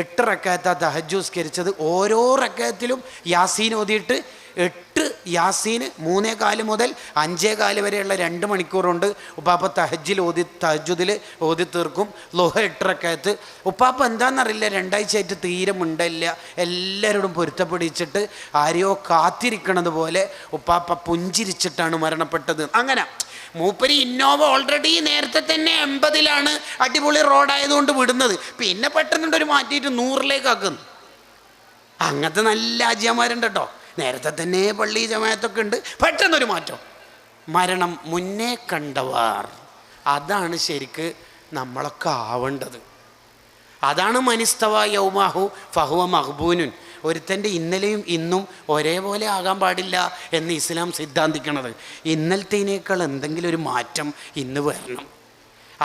[SPEAKER 1] 8 റക്അത്താ തഹജ്ജുദ് നിസ്കരിച്ചത്. ഓരോ റക്അത്തിലും യാസീൻ ഓതിയിട്ട് 8 യാസീൻ 3:15 മുതൽ 5:15 വരെയുള്ള 2 മണിക്കൂറുണ്ട് ഉപ്പാപ്പ തഹജ്ജുദിൽ ഓതി തീർക്കും. ലോഹ 8 റക്അത്ത്. ഉപ്പാപ്പ എന്താണെന്നറിയില്ല, 2 ആഴ്ചയായിട്ട് തീരെ മിണ്ടില്ല. എല്ലാവരോടും പൊരുത്തപ്പെടിച്ചിട്ട് ആരെയോ കാത്തിരിക്കണത് പോലെ ഉപ്പാപ്പ പുഞ്ചിരിച്ചിട്ടാണ് മരണപ്പെട്ടത്. അങ്ങനെ മൂപ്പര് ഇന്നോവ ഓൾറെഡി നേരത്തെ തന്നെ 80-ലാണ് അടിപൊളി റോഡായതുകൊണ്ട് വിടുന്നത്. പിന്നെ പെട്ടെന്നുണ്ടൊരു മാറ്റിയിട്ട് 100-ലേക്ക് ആക്കുന്നു. അങ്ങനത്തെ നല്ല ആജിയന്മാരുണ്ട് കേട്ടോ. നേരത്തെ തന്നെ പള്ളി ജമാഅത്തൊക്കെ ഉണ്ട്, പെട്ടെന്നൊരു മാറ്റം. മരണം മുന്നേ കണ്ടവർ, അതാണ് ശരിക്ക് നമ്മളൊക്കെ ആവേണ്ടത്. അതാണ് മനിസ്തവ യൗമാഹു ഫഹുവ മഖ്ബൂനുൻ. ഒരുത്തൻ്റെ ഇന്നലെയും ഇന്നും ഒരേപോലെ ആകാൻ പാടില്ല എന്ന് ഇസ്ലാം സിദ്ധാന്തിക്കണത്. ഇന്നലത്തേനേക്കാൾ എന്തെങ്കിലും ഒരു മാറ്റം ഇന്ന് വരണം.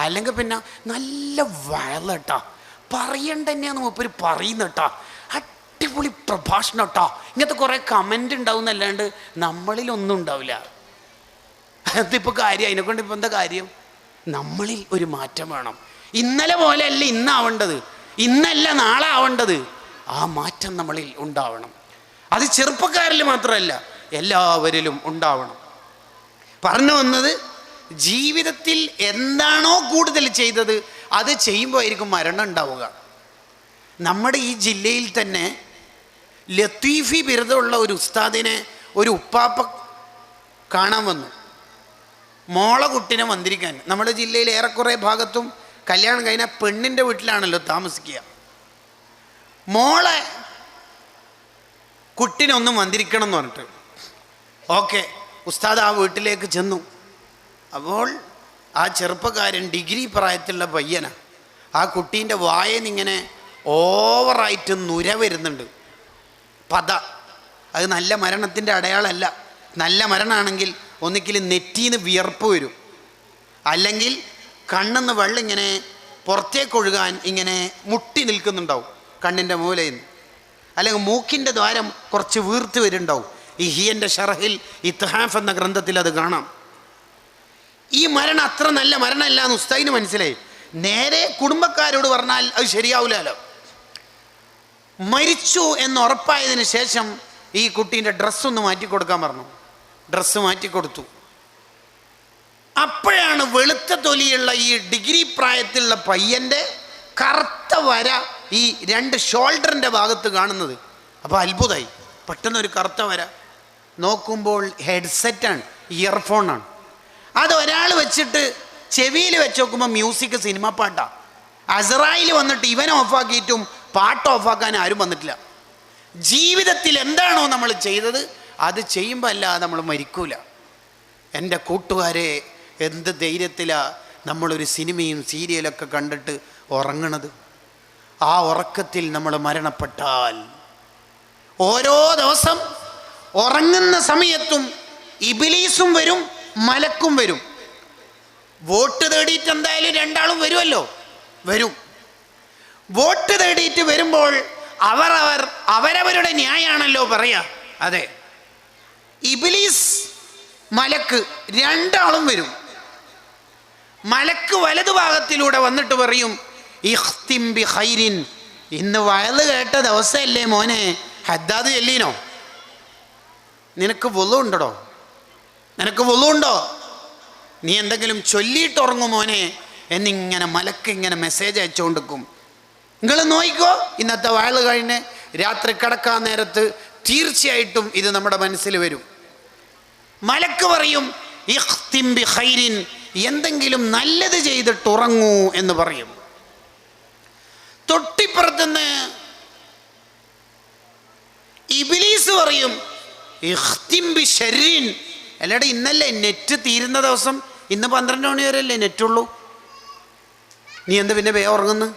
[SPEAKER 1] അല്ലെങ്കിൽ പിന്നെ നല്ല വയലട്ടാ പറയണ്ട തന്നെയാണ് മൂപ്പര് പറയുന്നട്ടാ, അടിപൊളി പ്രഭാഷണം കേട്ടോ, ഇങ്ങനത്തെ കുറേ കമൻ്റ് ഉണ്ടാവും എന്നല്ലാണ്ട് നമ്മളിലൊന്നും ഉണ്ടാവില്ല. അതിപ്പോൾ കാര്യം, അതിനെക്കൊണ്ട് ഇപ്പം എന്താ കാര്യം? നമ്മളിൽ ഒരു മാറ്റം വേണം. ഇന്നലെ പോലെ അല്ല ഇന്നാവേണ്ടത്, ഇന്നല്ല നാളെ ആവേണ്ടത്. ആ മാറ്റം നമ്മളിൽ ഉണ്ടാവണം. അത് ചെറുപ്പക്കാരിൽ മാത്രമല്ല, എല്ലാവരിലും ഉണ്ടാവണം. പറഞ്ഞു വന്നത്, ജീവിതത്തിൽ എന്താണോ കൂടുതൽ ചെയ്തത് അത് ചെയ്യുമ്പോൾ ആയിരിക്കും മരണം ഉണ്ടാവുക. നമ്മുടെ ഈ ജില്ലയിൽ തന്നെ ലത്തീഫി ബിരുദമുള്ള ഒരു ഉസ്താദിനെ ഒരു ഉപ്പാപ്പ കാണാൻ വന്നു. മോളെ കുട്ടിനെ മന്ത്രിക്കാൻ. നമ്മുടെ ജില്ലയിൽ ഏറെക്കുറെ ഭാഗത്തും കല്യാണം കഴിഞ്ഞാൽ പെണ്ണിൻ്റെ വീട്ടിലാണല്ലോ താമസിക്കുക. മോളെ കുട്ടിനെ ഒന്ന് മന്ത്രിക്കണം എന്ന് പറഞ്ഞിട്ട് ഓക്കെ ഉസ്താദ് ആ വീട്ടിലേക്ക് ചെന്നു. അപ്പോൾ ആ ചെറുപ്പക്കാരൻ ഡിഗ്രി പ്രായത്തിലുള്ള പയ്യനാണ്. ആ കുട്ടീൻ്റെ വായനിങ്ങനെ ഓവറായിട്ട് നുര വരുന്നുണ്ട്. അത് നല്ല മരണത്തിൻ്റെ അടയാളമല്ല. നല്ല മരണമാണെങ്കിൽ ഒന്നിക്കിൽ നെറ്റിന്ന് വിയർപ്പ് വരും, അല്ലെങ്കിൽ കണ്ണിന്ന് വെള്ളം ഇങ്ങനെ പുറത്തേക്കൊഴുകാൻ ഇങ്ങനെ മുട്ടി നിൽക്കുന്നുണ്ടാവും കണ്ണിൻ്റെ മൂലയിൽ നിന്ന്, അല്ലെങ്കിൽ മൂക്കിൻ്റെ ദ്വാരം കുറച്ച് വീർത്ത് വരുന്നുണ്ടാവും. ഈ ഹിയൻ്റെ ഷറഹിൽ ഇത്ഹാഫ് എന്ന ഗ്രന്ഥത്തിൽ അത് കാണാം. ഈ മരണം അത്ര നല്ല മരണമല്ല എന്ന് ഉസ്താദിന് മനസ്സിലായി. നേരെ കുടുംബക്കാരോട് പറഞ്ഞാൽ അത് ശരിയാവില്ലല്ലോ. മരിച്ചു എന്ന് ഉറപ്പായതിന് ശേഷം ഈ കുട്ടീൻ്റെ ഡ്രസ്സൊന്ന് മാറ്റിക്കൊടുക്കാൻ പറഞ്ഞു. ഡ്രസ്സ് മാറ്റിക്കൊടുത്തു. അപ്പോഴാണ് വെളുത്ത തൊലിയുള്ള ഈ ഡിഗ്രി പ്രായത്തിലുള്ള പയ്യൻ്റെ കറുത്ത വര ഈ രണ്ട് ഷോൾഡറിൻ്റെ ഭാഗത്ത് കാണുന്നത്. അപ്പോൾ അത്ഭുതമായി. പെട്ടെന്നൊരു കറുത്ത വര നോക്കുമ്പോൾ ഹെഡ്സെറ്റാണ്, ഇയർഫോണാണ്. അത് ഒരാൾ വെച്ചിട്ട് ചെവിയിൽ വെച്ച് നോക്കുമ്പോൾ മ്യൂസിക് സിനിമ പാട്ടാണ്. അസ്രായേൽ വന്നിട്ട് ഇവൻ ഓഫാക്കിയിട്ടും പാട്ട് ഓഫാക്കാൻ ആരും വന്നിട്ടില്ല. ജീവിതത്തിൽ എന്താണോ നമ്മൾ ചെയ്തത് അത് ചെയ്യുമ്പോൾ അല്ലാതെ നമ്മൾ മരിക്കൂല. എൻ്റെ കൂട്ടുകാരെ, എന്ത് ധൈര്യത്തിലാണ് നമ്മളൊരു സിനിമയും സീരിയലൊക്കെ കണ്ടിട്ട് ഉറങ്ങണത്. ആ ഉറക്കത്തിൽ നമ്മൾ മരണപ്പെട്ടാൽ ഓരോ ദിവസം ഉറങ്ങുന്ന സമയത്തും ഇബ്ലീസും വരും, മലക്കും വരും. വോട്ട് തേടിയിട്ട് എന്തായാലും രണ്ടാളും വരുമല്ലോ, വരും. വോട്ട് തേടിയിട്ട് വരുമ്പോൾ അവരവരുടെ ന്യായാണല്ലോ പറയാ. അതെ, ഇബ്ലീസ് മലക്ക് രണ്ടാളും വരും. മലക്ക് വലതുഭാഗത്തിലൂടെ വന്നിട്ട് പറയും, ഇഖ്തിം ബി ഖൈരിൻ, ഇന്ന് വയല് കേട്ട ദിവസമല്ലേ മോനെ, ഹദ്ദാദ് ചെല്ലീനോ? നിനക്ക് വുളു ഉണ്ടോ? നിനക്ക് വുളു ഉണ്ടോ? നീ എന്തെങ്കിലും ചൊല്ലിയിട്ട് ഉറങ്ങും മോനെ എന്നിങ്ങനെ മലക്ക് ഇങ്ങനെ മെസ്സേജ് അയച്ചുകൊണ്ടിരിക്കും. നിങ്ങൾ നോക്കിക്കോ, ഇന്നത്തെ വയല് കഴിഞ്ഞ് രാത്രി കിടക്കാൻ നേരത്ത് തീർച്ചയായിട്ടും ഇത് നമ്മുടെ മനസ്സിൽ വരും. മലക്ക് പറയും, ഇഖ്തിം ബി ഖൈരിൻ, എന്തെങ്കിലും നല്ലത് ചെയ്തിട്ട് ഉറങ്ങൂ എന്ന് പറയും. തൊട്ടിപ്പുറത്തുനിന്ന് ഇബ്ലീസ് പറയും, ഇഖ്തിം ബി ശർരിൻ, അല്ലാടെ ഇന്നല്ലേ നെറ്റ് തീരുന്ന ദിവസം, ഇന്ന് 12 മണി വരെയല്ലേ നെറ്റുള്ളൂ, നീ എന്ത് പിന്നെ വേ ഉറങ്ങുന്നു?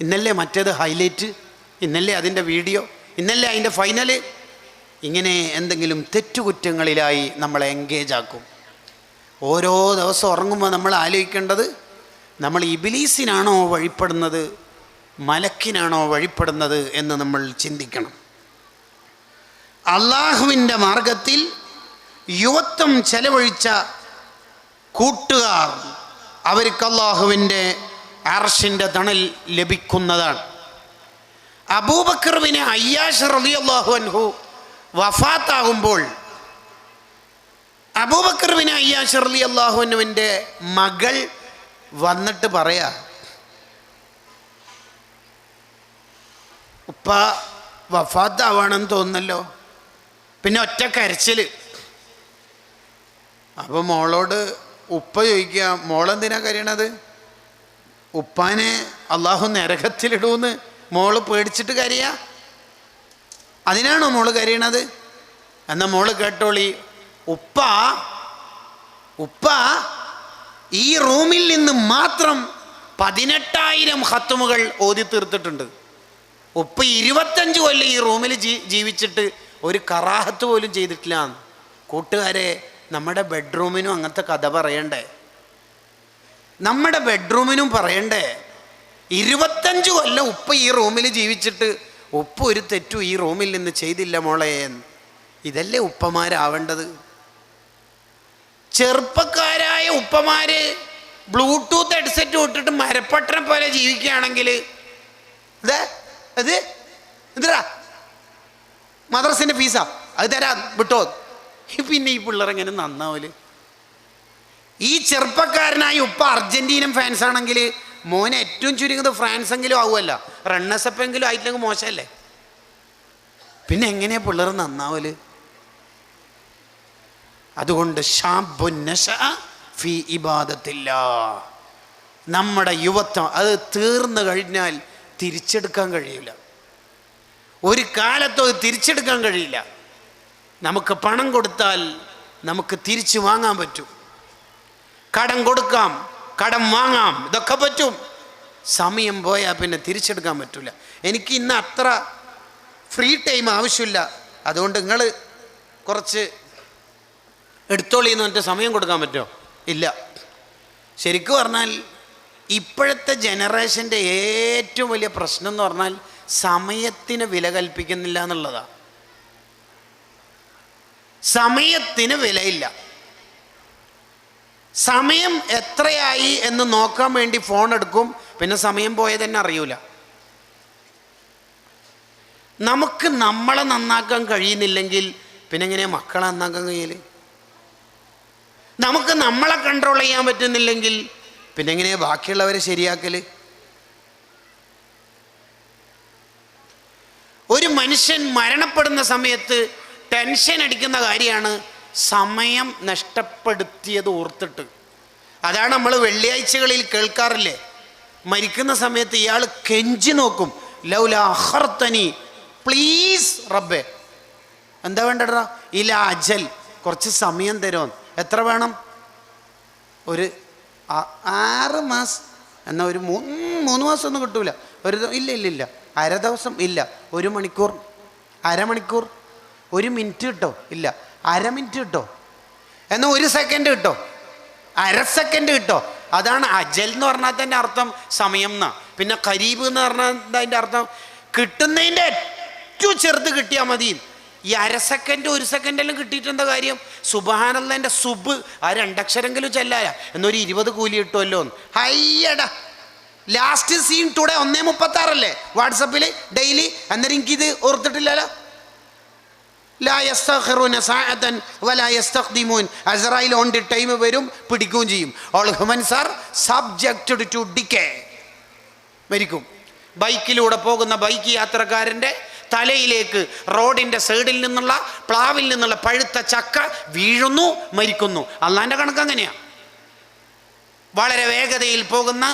[SPEAKER 1] ഇന്നല്ലേ മറ്റേത് ഹൈലൈറ്റ്, ഇന്നല്ലേ അതിൻ്റെ വീഡിയോ, ഇന്നല്ലേ അതിൻ്റെ ഫൈനല്. ഇങ്ങനെ എന്തെങ്കിലും തെറ്റുകുറ്റങ്ങളിലായി നമ്മളെ എൻഗേജ് ആക്കും. ഓരോ ദിവസം ഉറങ്ങുമ്പോൾ നമ്മൾ ആലോചിക്കേണ്ടത്, നമ്മൾ ഇബ്ലീസിനാണോ വഴിപ്പെടുന്നത്, മലക്കിനാണോ വഴിപ്പെടുന്നത് എന്ന് നമ്മൾ ചിന്തിക്കണം. അള്ളാഹുവിൻ്റെ മാർഗത്തിൽ യുവത്വം ചെലവഴിച്ച കൂട്ടുകാർ, അവർക്ക് അള്ളാഹുവിൻ്റെ അർശിൻ്റെ തണൽ ലഭിക്കുന്നതാണ്. അബൂബക്കർ ബിൻ അയ്യാഷ് റളിയല്ലാഹു അൻഹു വഫാത്താകുമ്പോൾ അബൂബക്കർ ബിൻ അയ്യാഷ് റളിയല്ലാഹു അൻഹുവിൻ്റെ മകൾ വന്നിട്ട് പറയാ, ഉപ്പ വഫാത്താവാണെന്ന് തോന്നുന്നല്ലോ. പിന്നെ ഒറ്റ കരച്ചിൽ. അപ്പോൾ മോളോട് ഉപ്പ ചോദിക്കുക, മോളെന്തിനാ കരയണത്? ഉപ്പാനെ അള്ളാഹു നരകത്തിലിടൂന്ന് മോള് പേടിച്ചിട്ട് കരയാ? അതിനാണോ മോള് കരയണത്? എന്നാൽ മോള് കേട്ടോളി, ഉപ്പ ഈ റൂമിൽ നിന്ന് മാത്രം 18,000 ഖത്മുകൾ ഓതി തീർത്തിട്ടുണ്ട്. ഉപ്പ 25 കൊല്ലം ഈ റൂമിൽ ജീവിച്ചിട്ട് ഒരു കറാഹത്ത് പോലും ചെയ്തിട്ടില്ല. കൂട്ടുകാരെ, നമ്മുടെ ബെഡ്റൂമിനും അങ്ങനത്തെ കഥ പറയണ്ടേ? നമ്മുടെ ബെഡ്റൂമിനും പറയണ്ടേ? 25 കൊല്ലം ഉപ്പ ഈ റൂമിൽ ജീവിച്ചിട്ട് ഉപ്പ ഒരു തെറ്റും ഈ റൂമിൽ നിന്ന് ചെയ്തില്ല മോളെ. ഇതല്ലേ ഉപ്പമാരാവേണ്ടത്? ചെറുപ്പക്കാരായ ഉപ്പമാര് ബ്ലൂടൂത്ത് ഹെഡ്സെറ്റ് വിട്ടിട്ട് മരപ്പട്ടനെ പോലെ ജീവിക്കുകയാണെങ്കിൽ എന്താ മദ്രസിൻ്റെ ഫീസാ അത് തരാം വിട്ടോ. പിന്നെ ഈ പിള്ളേരെങ്ങനെ നന്നാവല്? ഈ ചെറുപ്പക്കാരനായ ഉപ്പ അർജന്റീനൻ ഫാൻസ് ആണെങ്കിൽ മോനെ ഏറ്റവും ചുരുങ്ങുന്നത് ഫ്രാൻസ് എങ്കിലും ആവുമല്ല, റണ്ണസപ്പെങ്കിലും ആയിട്ടില്ലെങ്കിൽ മോശമല്ലേ? പിന്നെ എങ്ങനെയാ പിള്ളേർ നന്നാവല്? അതുകൊണ്ട് ഫീ ഇബാദത്തില്ലാ, നമ്മുടെ യുവത്വം അത് തീർന്നു കഴിഞ്ഞാൽ തിരിച്ചെടുക്കാൻ കഴിയില്ല. ഒരു കാലത്തും അത് തിരിച്ചെടുക്കാൻ കഴിയില്ല. നമുക്ക് പണം കൊടുത്താൽ നമുക്ക് തിരിച്ചു വാങ്ങാൻ പറ്റും, കടം കൊടുക്കാം, കടം വാങ്ങാം, ഇതൊക്കെ പറ്റും. സമയം പോയാൽ പിന്നെ തിരിച്ചെടുക്കാൻ പറ്റില്ല. എനിക്ക് ഇന്ന് അത്ര ഫ്രീ ടൈം ആവശ്യമില്ല, അതുകൊണ്ട് നിങ്ങൾ കുറച്ച് എടുത്തോളി എന്ന് പറഞ്ഞിട്ട് സമയം കൊടുക്കാൻ പറ്റുമോ? ഇല്ല. ശരിക്കും പറഞ്ഞാൽ ഇപ്പോഴത്തെ ജനറേഷൻ്റെ ഏറ്റവും വലിയ പ്രശ്നം എന്ന് പറഞ്ഞാൽ സമയത്തിന് വില കൽപ്പിക്കുന്നില്ല എന്നുള്ളതാണ്. സമയത്തിന് വിലയില്ല. സമയം എത്രയായി എന്ന് നോക്കാൻ വേണ്ടി ഫോൺ എടുക്കും, പിന്നെ സമയം പോയത് തന്നെ അറിയൂല. നമുക്ക് നമ്മളെ നന്നാക്കാൻ കഴിയുന്നില്ലെങ്കിൽ പിന്നെ എങ്ങനെയാ മക്കളെ നന്നാക്കാൻ കഴിയല്? നമുക്ക് നമ്മളെ കൺട്രോൾ ചെയ്യാൻ പറ്റുന്നില്ലെങ്കിൽ പിന്നെ എങ്ങനെയാ ബാക്കിയുള്ളവരെ ശരിയാക്കല്? ഒരു മനുഷ്യൻ മരണപ്പെടുന്ന സമയത്ത് ടെൻഷൻ അടിക്കുന്ന കാര്യമാണ് സമയം നഷ്ടപ്പെടുത്തിയത് ഓർത്തിട്ട്. അതാണ് നമ്മൾ വെള്ളിയാഴ്ചകളിൽ കേൾക്കാറില്ലേ, മരിക്കുന്ന സമയത്ത് ഇയാൾ കെഞ്ചി നോക്കും, ലൗല അഖർതനി, പ്ലീസ് റബ്ബേ, എന്താ വേണ്ടടാ, ഇല അജൽ, കുറച്ച് സമയം തരുമോ. എത്ര വേണം? ഒരു 6 മാസം. എന്നാൽ ഒരു 3 മാസം ഒന്നും കിട്ടൂല. ഇല്ല അര ദിവസം ഇല്ല, 1 മണിക്കൂർ, അരമണിക്കൂർ, 1 മിനിറ്റ് കിട്ടോ? ഇല്ല, അര മിനിറ്റ് കിട്ടോ? എന്നാൽ 1 സെക്കൻഡ് കിട്ടോ? അര സെക്കൻഡ് കിട്ടോ? അതാണ് അജൽ എന്ന് പറഞ്ഞാൽ തന്നെ അർത്ഥം സമയം എന്നാ. പിന്നെ ഖരീബ് എന്ന് പറഞ്ഞാൽ അതിൻ്റെ അർത്ഥം കിട്ടുന്നതിൻ്റെ ഏറ്റവും ചെറുത് കിട്ടിയാൽ മതി. ഈ അര സെക്കൻഡ് 1 സെക്കൻഡെല്ലാം കിട്ടിയിട്ട് എന്താ കാര്യം? സുബ്ഹാനല്ലാഹിൻ്റെ സുബ് ആ 2 അക്ഷരമെങ്കിലും ചെല്ലായ എന്നൊരു 20 കൂലി കിട്ടുമല്ലോ. ഹയ്യടാ, ലാസ്റ്റ് സീൻ ടുഡേ 1:36 വാട്സപ്പിൽ ഡെയിലി. അന്നേരം എനിക്കിത് ഓർത്തിട്ടില്ലല്ലോ. ലാ യസ്തഖിറൂന സഅതൻ വലാ യസ്തഖ്ദിമൂൻ. അസ്റായിൽ ഓൺ ദി ടൈം വരും, പിടിക്കുകയും ചെയ്യും. All humans are subjected to decay. മരിക്കും. ബൈക്കിലൂടെ പോകുന്ന ബൈക്ക് യാത്രക്കാരൻ്റെ തലയിലേക്ക് റോഡിൻ്റെ സൈഡിൽ നിന്നുള്ള പ്ലാവിൽ നിന്നുള്ള പഴുത്ത ചക്ക വീഴുന്നു, മരിക്കുന്നു. അള്ളാൻ്റെ കണക്ക് അങ്ങനെയാണ്. വളരെ വേഗതയിൽ പോകുന്ന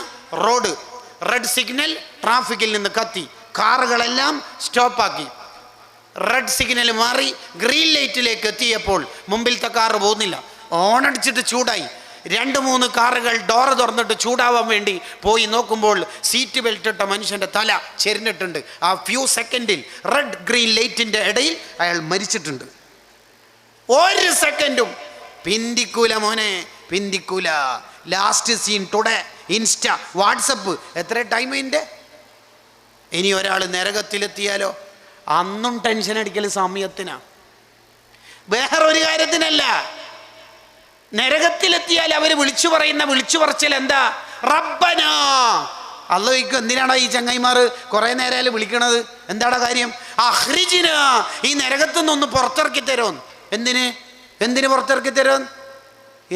[SPEAKER 1] റോഡ്, റെഡ് സിഗ്നൽ, ട്രാഫിക്കിൽ നിന്ന് കത്തി, കാറുകളെല്ലാം സ്റ്റോപ്പാക്കി. റെഡ് സിഗ്നൽ മാറി ഗ്രീൻ ലൈറ്റിലേക്ക് എത്തിയപ്പോൾ മുമ്പിലത്തെ കാറ് പോകുന്നില്ല. ഓണടിച്ചിട്ട് ചൂടായി. 2-3 കാറുകൾ ഡോറ് തുറന്നിട്ട് ചൂടാവാൻ വേണ്ടി പോയി നോക്കുമ്പോൾ സീറ്റ് ബെൽറ്റ് ഇട്ട മനുഷ്യൻ്റെ തല ചെരിഞ്ഞിട്ടുണ്ട്. ആ ഫ്യൂ സെക്കൻഡിൽ റെഡ് ഗ്രീൻ ലൈറ്റിൻ്റെ ഇടയിൽ അയാൾ മരിച്ചിട്ടുണ്ട്. 1 സെക്കൻഡും പിന്തിക്കൂല മോനെ, പിന്തിക്കൂല. Last seen today, insta, whatsapp. എത്ര ടൈം ഇതിൻ്റെ? ഇനി ഒരാൾ നരകത്തിലെത്തിയാലോ? അന്നും ടെൻഷൻ അടിക്കൽ സമയത്തിനാ, വേറൊരു കാര്യത്തിനല്ല. നരകത്തിലെത്തിയാൽ അവർ വിളിച്ചു പറയുന്ന വിളിച്ചു പറച്ചിൽ എന്താ? റബ്ബനാ. അള്ളാഹുവിക്ക് എന്തിനാണോ ഈ ചങ്ങായിമാർ കുറേ നേരം വിളിക്കണത്? എന്താടാ കാര്യം? അഖ്രിജ്നാ, ഈ നരകത്തു നിന്നൊന്ന് പുറത്തിറക്കി തരുമോ. എന്തിന് പുറത്തിറക്കി തരുമോ?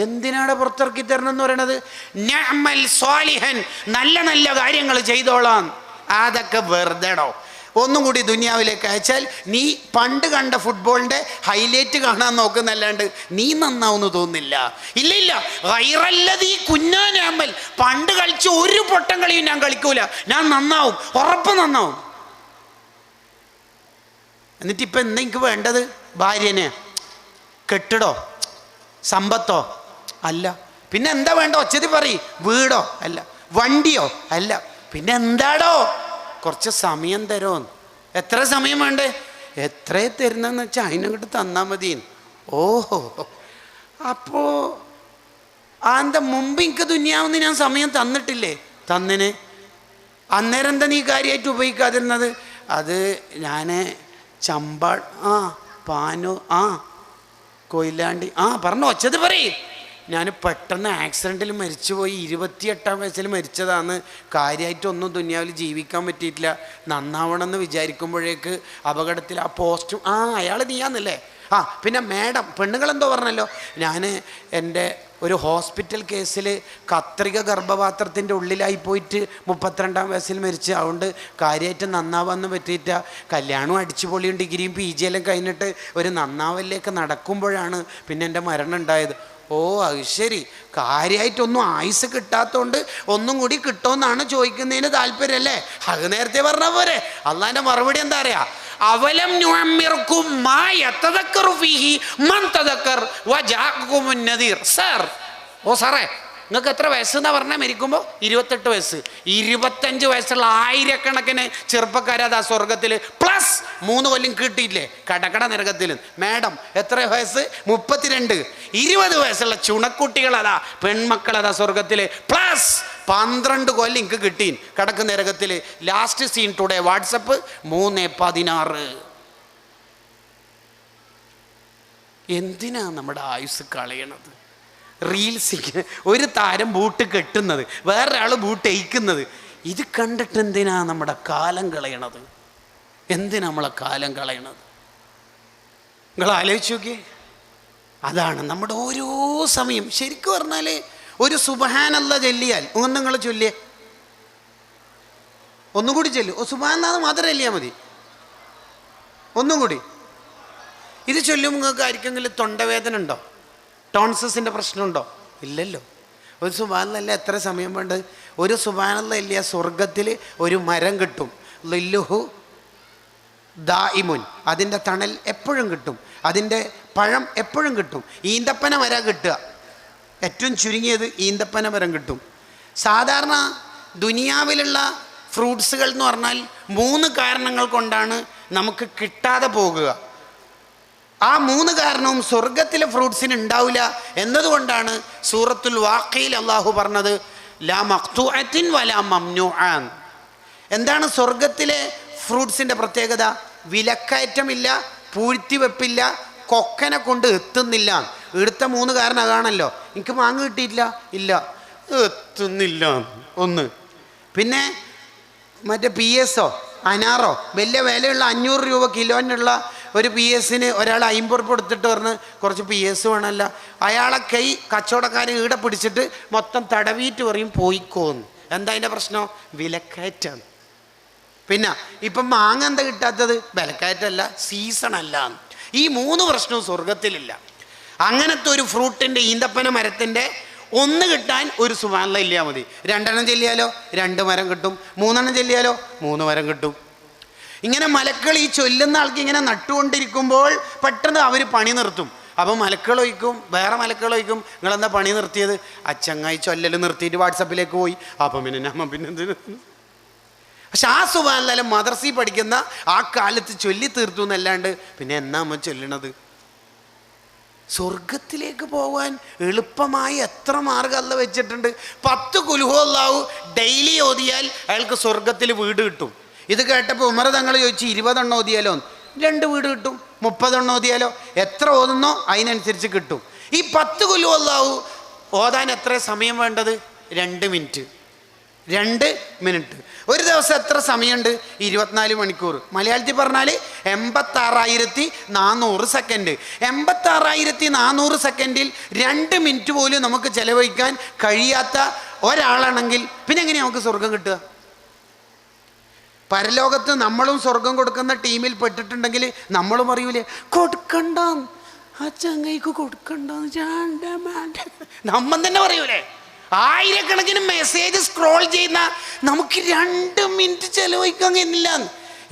[SPEAKER 1] എന്തിനാണ് പുറത്തിറക്കി തരണം എന്ന് പറയണത്? നഅമൽ സ്വാലിഹൻ, നല്ല നല്ല കാര്യങ്ങൾ ചെയ്തോളാം. അതൊക്കെ വെറുതെടോ. ഒന്നും കൂടി ദുനിയാവിലേക്ക് അയച്ചാൽ നീ പണ്ട് കണ്ട ഫുട്ബോളിൻ്റെ ഹൈലൈറ്റ് കാണാൻ നോക്കുന്നല്ലാണ്ട് നീ നന്നാവുമെന്ന് തോന്നുന്നില്ല. ഇല്ല, ഗൈറല്ലദീ കുന്നാ നഅമൽ, പണ്ട് കളിച്ച ഒരു പൊട്ടം കളിയും ഞാൻ കളിക്കൂല, ഞാൻ നന്നാവും, ഉറപ്പ് നന്നാവും. എന്നിട്ടിപ്പോൾ എന്താ എനിക്ക് വേണ്ടത്? ഭാര്യനെ? കെട്ടിടോ? സമ്പത്തോ? അല്ല. പിന്നെ എന്താ വേണ്ട? ഒച്ചതി പറയും. വീടോ? അല്ല. വണ്ടിയോ? അല്ല. പിന്നെ എന്താടോ? കുറച്ച് സമയം തരുമോ. എത്ര സമയം വേണ്ടേ? എത്രേ തരുന്നെന്ന് വെച്ചാൽ അതിനങ്ങോട്ട് തന്നാൽ മതി. ഓഹോ, അപ്പോൾ എന്താ മുമ്പ് എനിക്ക് ദുനിയാവെന്ന് ഞാൻ സമയം തന്നിട്ടില്ലേ? തന്നിന്. അന്നേരം എന്താ നീ കാര്യമായിട്ട് ഉപയോഗിക്കാതിരുന്നത്? അത് ഞാൻ ചമ്പാൾ, പാനൂർ, കൊയിലാണ്ടി, പറഞ്ഞോ, ഒച്ചത് പറയും. ഞാൻ പെട്ടെന്ന് ആക്സിഡൻറ്റിൽ മരിച്ചുപോയി, 28-ാം വയസ്സിൽ മരിച്ചതാണ്. കാര്യമായിട്ടൊന്നും ദുനിയാവിൽ ജീവിക്കാൻ പറ്റിയിട്ടില്ല. നന്നാവണമെന്ന് വിചാരിക്കുമ്പോഴേക്ക് അപകടത്തിൽ ആ പോസ്റ്റും അയാൾ നീയാന്നല്ലേ. പിന്നെ മാഡം പെണ്ണുങ്ങളെന്തോ പറഞ്ഞല്ലോ. ഞാൻ എൻ്റെ ഒരു ഹോസ്പിറ്റൽ കേസിൽ കത്രിക ഗർഭപാത്രത്തിൻ്റെ ഉള്ളിലായി പോയിട്ട് 32-ാം വയസ്സിൽ മരിച്ച്. അതുകൊണ്ട് കാര്യമായിട്ട് നന്നാവാന്ന് പറ്റിയിട്ട. കല്യാണവും അടിച്ചുപൊളിയും ഡിഗ്രിയും PG എല്ലാം കഴിഞ്ഞിട്ട് ഒരു നന്നാവലിലേക്ക് നടക്കുമ്പോഴാണ് പിന്നെ എൻ്റെ മരണം ഉണ്ടായത്. ഓ, അത് ശരി. കാര്യമായിട്ടൊന്നും ആയുസ് കിട്ടാത്തതുകൊണ്ട് ഒന്നും കൂടി കിട്ടുമെന്നാണ് ചോദിക്കുന്നതിന് താല്പര്യമല്ലേ? അത് നേരത്തെ പറഞ്ഞ പോരെ. അള്ളാൻ്റെ മറുപടി എന്താ അറിയാ? അവലം നുഅമ്മിർകും മാ യതദക്കറു ഫീഹി മൻ തദക്കർ വജാഅകുമുൻ നദീർ. സർ, ഓ സാറേ, നിങ്ങൾക്ക് എത്ര വയസ്സെന്നാ പറഞ്ഞാൽ മരിക്കുമ്പോൾ? 28 വയസ്സ്. 25 വയസ്സുള്ള ആയിരക്കണക്കിന് ചെറുപ്പക്കാരതാ സ്വർഗത്തിൽ, പ്ലസ് 3 കൊല്ലം കിട്ടിയില്ലേ കടക്കട നരകത്തിൽ. മാഡം എത്ര വയസ്സ്? 32. 20 വയസ്സുള്ള ചുണക്കുട്ടികളതാ, പെൺമക്കളതാ സ്വർഗത്തിൽ, പ്ലസ് 12 കൊല്ലം എനിക്ക് കിട്ടി കടക്ക് നരകത്തിൽ. Last seen today WhatsApp 3:16. എന്തിനാ നമ്മുടെ ആയുസ് കളയണത്? റീൽസിക്ക് ഒരു താരം ബൂട്ട് കെട്ടുന്നത്, വേറൊരാൾ ബൂട്ട് അയക്കുന്നത്, ഇത് കണ്ടിട്ട് എന്തിനാ നമ്മുടെ കാലം കളയണത്? എന്തിനാ നമ്മളെ കാലം കളയണത്? നിങ്ങൾ ആലോചിച്ച് നോക്കിയേ. അതാണ് നമ്മുടെ ഓരോ സമയം. ശരിക്കും പറഞ്ഞാൽ ഒരു സുബ്ഹാനല്ലാഹ് ചൊല്ലിയാൽ, ഒന്ന് നിങ്ങൾ ചൊല്ലിയേ, ഒന്നും കൂടി ചൊല്ലു. സുബ്ഹാനല്ലാഹ് മാത്രം ചൊല്ലിയാൽ മതി. ഒന്നും കൂടി ഇത് ചൊല്ലുമ്പോൾ നിങ്ങൾക്ക് ആർക്കെങ്കിലും തൊണ്ടവേദന ഉണ്ടോ? ടോൺസസിൻ്റെ പ്രശ്നമുണ്ടോ? ഇല്ലല്ലോ. ഒരു സുബ്ഹാനല്ലാഹ് എത്ര സമയം വേണ്ട? ഒരു സുബ്ഹാനല്ലാഹ് ഇല്ല, സ്വർഗത്തിൽ ഒരു മരം കിട്ടും, ളില്ലുഹു ദായിമുൻ, അതിൻ്റെ തണൽ എപ്പോഴും കിട്ടും, അതിൻ്റെ പഴം എപ്പോഴും കിട്ടും. ഈന്തപ്പന മരം കിട്ടുക, ഏറ്റവും ചുരുങ്ങിയത് ഈന്തപ്പന മരം കിട്ടും. സാധാരണ ദുനിയാവിലുള്ള ഫ്രൂട്ട്സുകൾ എന്ന് പറഞ്ഞാൽ 3 കാരണങ്ങൾ കൊണ്ടാണ് നമുക്ക് കിട്ടാതെ പോകുക. ആ 3 കാരണവും സ്വർഗത്തിലെ ഫ്രൂട്ട്സിന് ഉണ്ടാവില്ല എന്നതുകൊണ്ടാണ് സൂറത്തുൽ വാഖിയിൽ അള്ളാഹു പറഞ്ഞത് ലാ മഖ്തൂഅത്തിൻ വലാ മംനൂഅൻ. എന്താണ് സ്വർഗത്തിലെ ഫ്രൂട്ട്സിൻ്റെ പ്രത്യേകത? വിലക്കയറ്റമില്ല, പൂഴ്ത്തിവെപ്പില്ല, കൊക്കനെ കൊണ്ട് എത്തുന്നില്ല. എടുത്ത 3 കാരണം അതാണല്ലോ. എനിക്ക് മാങ്ങ കിട്ടിയിട്ടില്ല, ഇല്ല, എത്തുന്നില്ല ഒന്ന്. പിന്നെ മറ്റേ PS അനാറോ വലിയ വിലയുള്ള 500 രൂപ കിലോനുള്ള ഒരു PS ഒരാൾ 50 രൂപ കൊടുത്തിട്ട് പറഞ്ഞ് കുറച്ച് PS വേണമല്ല. അയാളെ കൈ കച്ചവടക്കാരൻ ഈടെ പിടിച്ചിട്ട് മൊത്തം തടവിയിട്ട് പറയും പോയിക്കോന്ന്. എന്താ അതിൻ്റെ പ്രശ്നം? വിലക്കയറ്റാണ്. പിന്നെ ഇപ്പം മാങ്ങ എന്താ കിട്ടാത്തത്? വിലക്കയറ്റമല്ല, സീസണല്ല. ഈ 3 പ്രശ്നവും സ്വർഗത്തിലില്ല. അങ്ങനത്തെ ഒരു ഫ്രൂട്ടിൻ്റെ, ഈന്തപ്പന മരത്തിൻ്റെ ഒന്ന് കിട്ടാൻ ഒരു സുബ്ഹാനല്ലാഹ് ഇല്ലാ മതി. 2 എണ്ണം ചെല്ലിയാലോ 2 മരം കിട്ടും, 3 എണ്ണം ചെല്ലിയാലോ 3 മരം കിട്ടും. ഇങ്ങനെ മലക്കൾ ഈ ചൊല്ലുന്ന ആൾക്ക് ഇങ്ങനെ നട്ടുകൊണ്ടിരിക്കുമ്പോൾ പെട്ടെന്ന് അവർ പണി നിർത്തും. അപ്പം മലക്കൾ ഒഴിക്കും, വേറെ മലക്കൾ ഒഴിക്കും, നിങ്ങളെന്താ പണി നിർത്തിയത്? അച്ചങ്ങായി ചൊല്ലൽ നിർത്തിയിട്ട് വാട്സപ്പിലേക്ക് പോയി. അപ്പം പിന്നെ എന്തിനു? പക്ഷെ ആ സുബ്ഹാനല്ലാഹ് മദ്രസയിൽ പഠിക്കുന്ന ആ കാലത്ത് ചൊല്ലി തീർത്തു എന്നല്ലാണ്ട് പിന്നെ എന്നാ നമ്മൾ ചൊല്ലണത്? സ്വർഗത്തിലേക്ക് പോകാൻ എളുപ്പമായി എത്ര മാർഗം അല്ലാഹ് വെച്ചിട്ടുണ്ട്. 10 ഖുൽ ഹുവല്ലാഹു ഡെയിലി ഓതിയാൽ അയാൾക്ക് സ്വർഗത്തിൽ വീട് കിട്ടും. ഇത് കേട്ടപ്പോൾ ഉമർ തങ്ങൾ ചോദിച്ചു 20 എണ്ണം ഓതിയാലോ? 2 വീട് കിട്ടും. 30 എണ്ണം ഓതിയാലോ? എത്ര ഓതുന്നോ അതിനനുസരിച്ച് കിട്ടും. ഈ 10 ഖുൽ ഹുവല്ലാഹു ഓതാൻ എത്ര സമയം വേണ്ടത്? 2 മിനിറ്റ്. 2 മിനിറ്റ്. ഒരു ദിവസം എത്ര സമയമുണ്ട്? 24 മണിക്കൂർ. മലയാളത്തിൽ പറഞ്ഞാൽ 86,400 സെക്കൻഡ്. 86,400 സെക്കൻഡിൽ 2 മിനിറ്റ് പോലും നമുക്ക് ചെലവഴിക്കാൻ കഴിയാത്ത ഒരാളാണെങ്കിൽ പിന്നെ എങ്ങനെയാണ് നമുക്ക് സ്വർഗം കിട്ടുക? പരലോകത്ത് നമ്മളും സ്വർഗം കൊടുക്കുന്ന ടീമിൽ പെട്ടിട്ടുണ്ടെങ്കിൽ നമ്മളും അറിയൂലേ കൊടുക്കണ്ട, ആ ചങ്ങയ്ക്ക് കൊടുക്കണ്ടെന്ന് നമ്മൾ തന്നെ പറയൂലേ? ആയിരക്കണക്കിന് മെസ്സേജ് സ്ക്രോൾ ചെയ്യുന്ന നമുക്ക് 2 മിനിറ്റ് ചെലവഴിക്കാൻ കഴിയുന്നില്ല.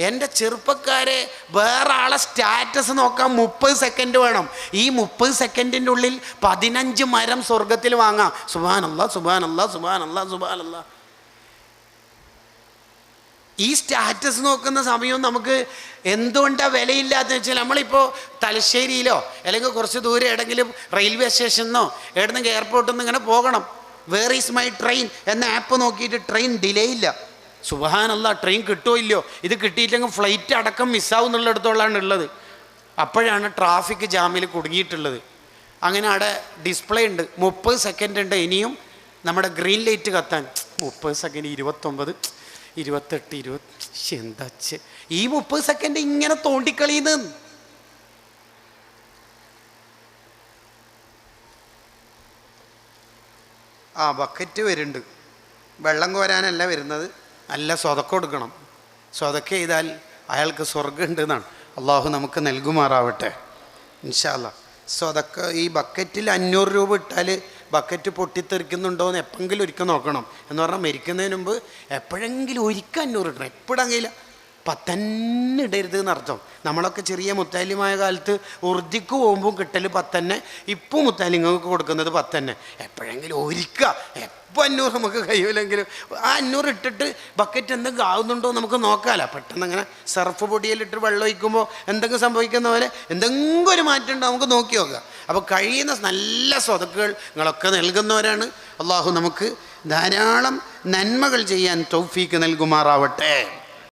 [SPEAKER 1] എൻ്റെ ചെറുപ്പക്കാരെ, വേറെ ആളെ സ്റ്റാറ്റസ് നോക്കാൻ 30 സെക്കൻഡ് വേണം. ഈ 30 സെക്കൻഡിൻ്റെ ഉള്ളിൽ 15 മരം സ്വർഗത്തിൽ വാങ്ങാം. സുബ്ഹാനല്ലാഹ്, സുബ്ഹാനല്ലാഹ്, സുബ്ഹാനല്ലാഹ്, സുബ്ഹാനല്ലാഹ്. ഈ സ്റ്റാറ്റസ് നോക്കുന്ന സമയവും നമുക്ക് എന്തുകൊണ്ടാണ് വിലയില്ലാത്ത വെച്ചാൽ, നമ്മളിപ്പോൾ തലശ്ശേരിയിലോ അല്ലെങ്കിൽ കുറച്ച് ദൂരെ എവിടെയെങ്കിലും റെയിൽവേ സ്റ്റേഷനിന്നോ എവിടെന്നെങ്കിലും എയർപോർട്ടിൽ നിന്ന് ഇങ്ങനെ പോകണം. വേർ ഈസ് മൈ ട്രെയിൻ എന്ന ആപ്പ് നോക്കിയിട്ട് ട്രെയിൻ ഡിലേ ഇല്ല. സുബ്ഹാനല്ലാഹ്, ട്രെയിൻ കിട്ടുമോ ഇല്ലയോ? ഇത് കിട്ടിയില്ലെങ്കിൽ ഫ്ലൈറ്റ് അടക്കം മിസ്സാവും എന്നുള്ളിടത്തോളാണ് ഉള്ളത്. അപ്പോഴാണ് ട്രാഫിക് ജാമിൽ കുടുങ്ങിയിട്ടുള്ളത്. അങ്ങനെ അവിടെ ഡിസ്പ്ലേ ഉണ്ട്, 30 സെക്കൻഡ് ഉണ്ട് ഇനിയും നമ്മുടെ ഗ്രീൻ ലൈറ്റ് കത്താൻ. 30 സെക്കൻഡ്, 29, 28, 20. എന്താ ഈ 30 സെക്കൻഡ് ഇങ്ങനെ തോണ്ടിക്കളിയുന്ന? ആ ബക്കറ്റ് വരുന്നുണ്ട്. വെള്ളം കോരാനല്ല വരുന്നത്, നല്ല സ്വതക്ക കൊടുക്കണം. സ്വതക്ക ചെയ്താൽ അയാൾക്ക് സ്വർഗം ഉണ്ട് എന്നാണ്. അള്ളാഹു നമുക്ക് നൽകുമാറാവട്ടെ ഇൻഷാ അല്ലാഹ്. സ്വതക്ക ഈ ബക്കറ്റിൽ 500 രൂപ ഇട്ടാൽ ബക്കറ്റ് പൊട്ടിത്തെറിക്കുന്നുണ്ടോ എന്ന് എപ്പോഴെങ്കിലും ഒരിക്കൽ നോക്കണം. എന്ന് പറഞ്ഞാൽ മരിക്കുന്നതിന് മുമ്പ് എപ്പോഴെങ്കിലും ഒരിക്കൽ 500 ഇടണം. എപ്പോഴും കഴിയില്ല. 10 ഇടരുത് എന്നർത്ഥം. നമ്മളൊക്കെ ചെറിയ മുത്താലിമായ കാലത്ത് ഉറുദിക്ക് പോകുമ്പോൾ കിട്ടൽ 10. ഇപ്പോൾ മുത്താലിങ്ങൾക്ക് കൊടുക്കുന്നത് 10. എപ്പോഴെങ്കിലും ഒരിക്കുക, എപ്പോൾ 500 നമുക്ക് കഴിയില്ലെങ്കിലും ആ 500 ഇട്ടിട്ട് ബക്കറ്റ് എന്തെങ്കിലും ആവുന്നുണ്ടോ നമുക്ക് നോക്കാമല്ലോ. പെട്ടെന്ന് അങ്ങനെ സർഫ് പൊടിയിലിട്ട് വെള്ളം ഒഴിക്കുമ്പോൾ എന്തെങ്കിലും സംഭവിക്കുന്ന പോലെ എന്തെങ്കിലും ഒരു മാറ്റം ഉണ്ടോ നമുക്ക് നോക്കി നോക്കാം. അപ്പോൾ കഴിയുന്ന നല്ല സ്വതക്കുകൾ നിങ്ങളൊക്കെ നൽകുന്നവരാണ്. അള്ളാഹു നമുക്ക് ധാരാളം നന്മകൾ ചെയ്യാൻ തൗഫീക്ക് നൽകുമാറാവട്ടെ.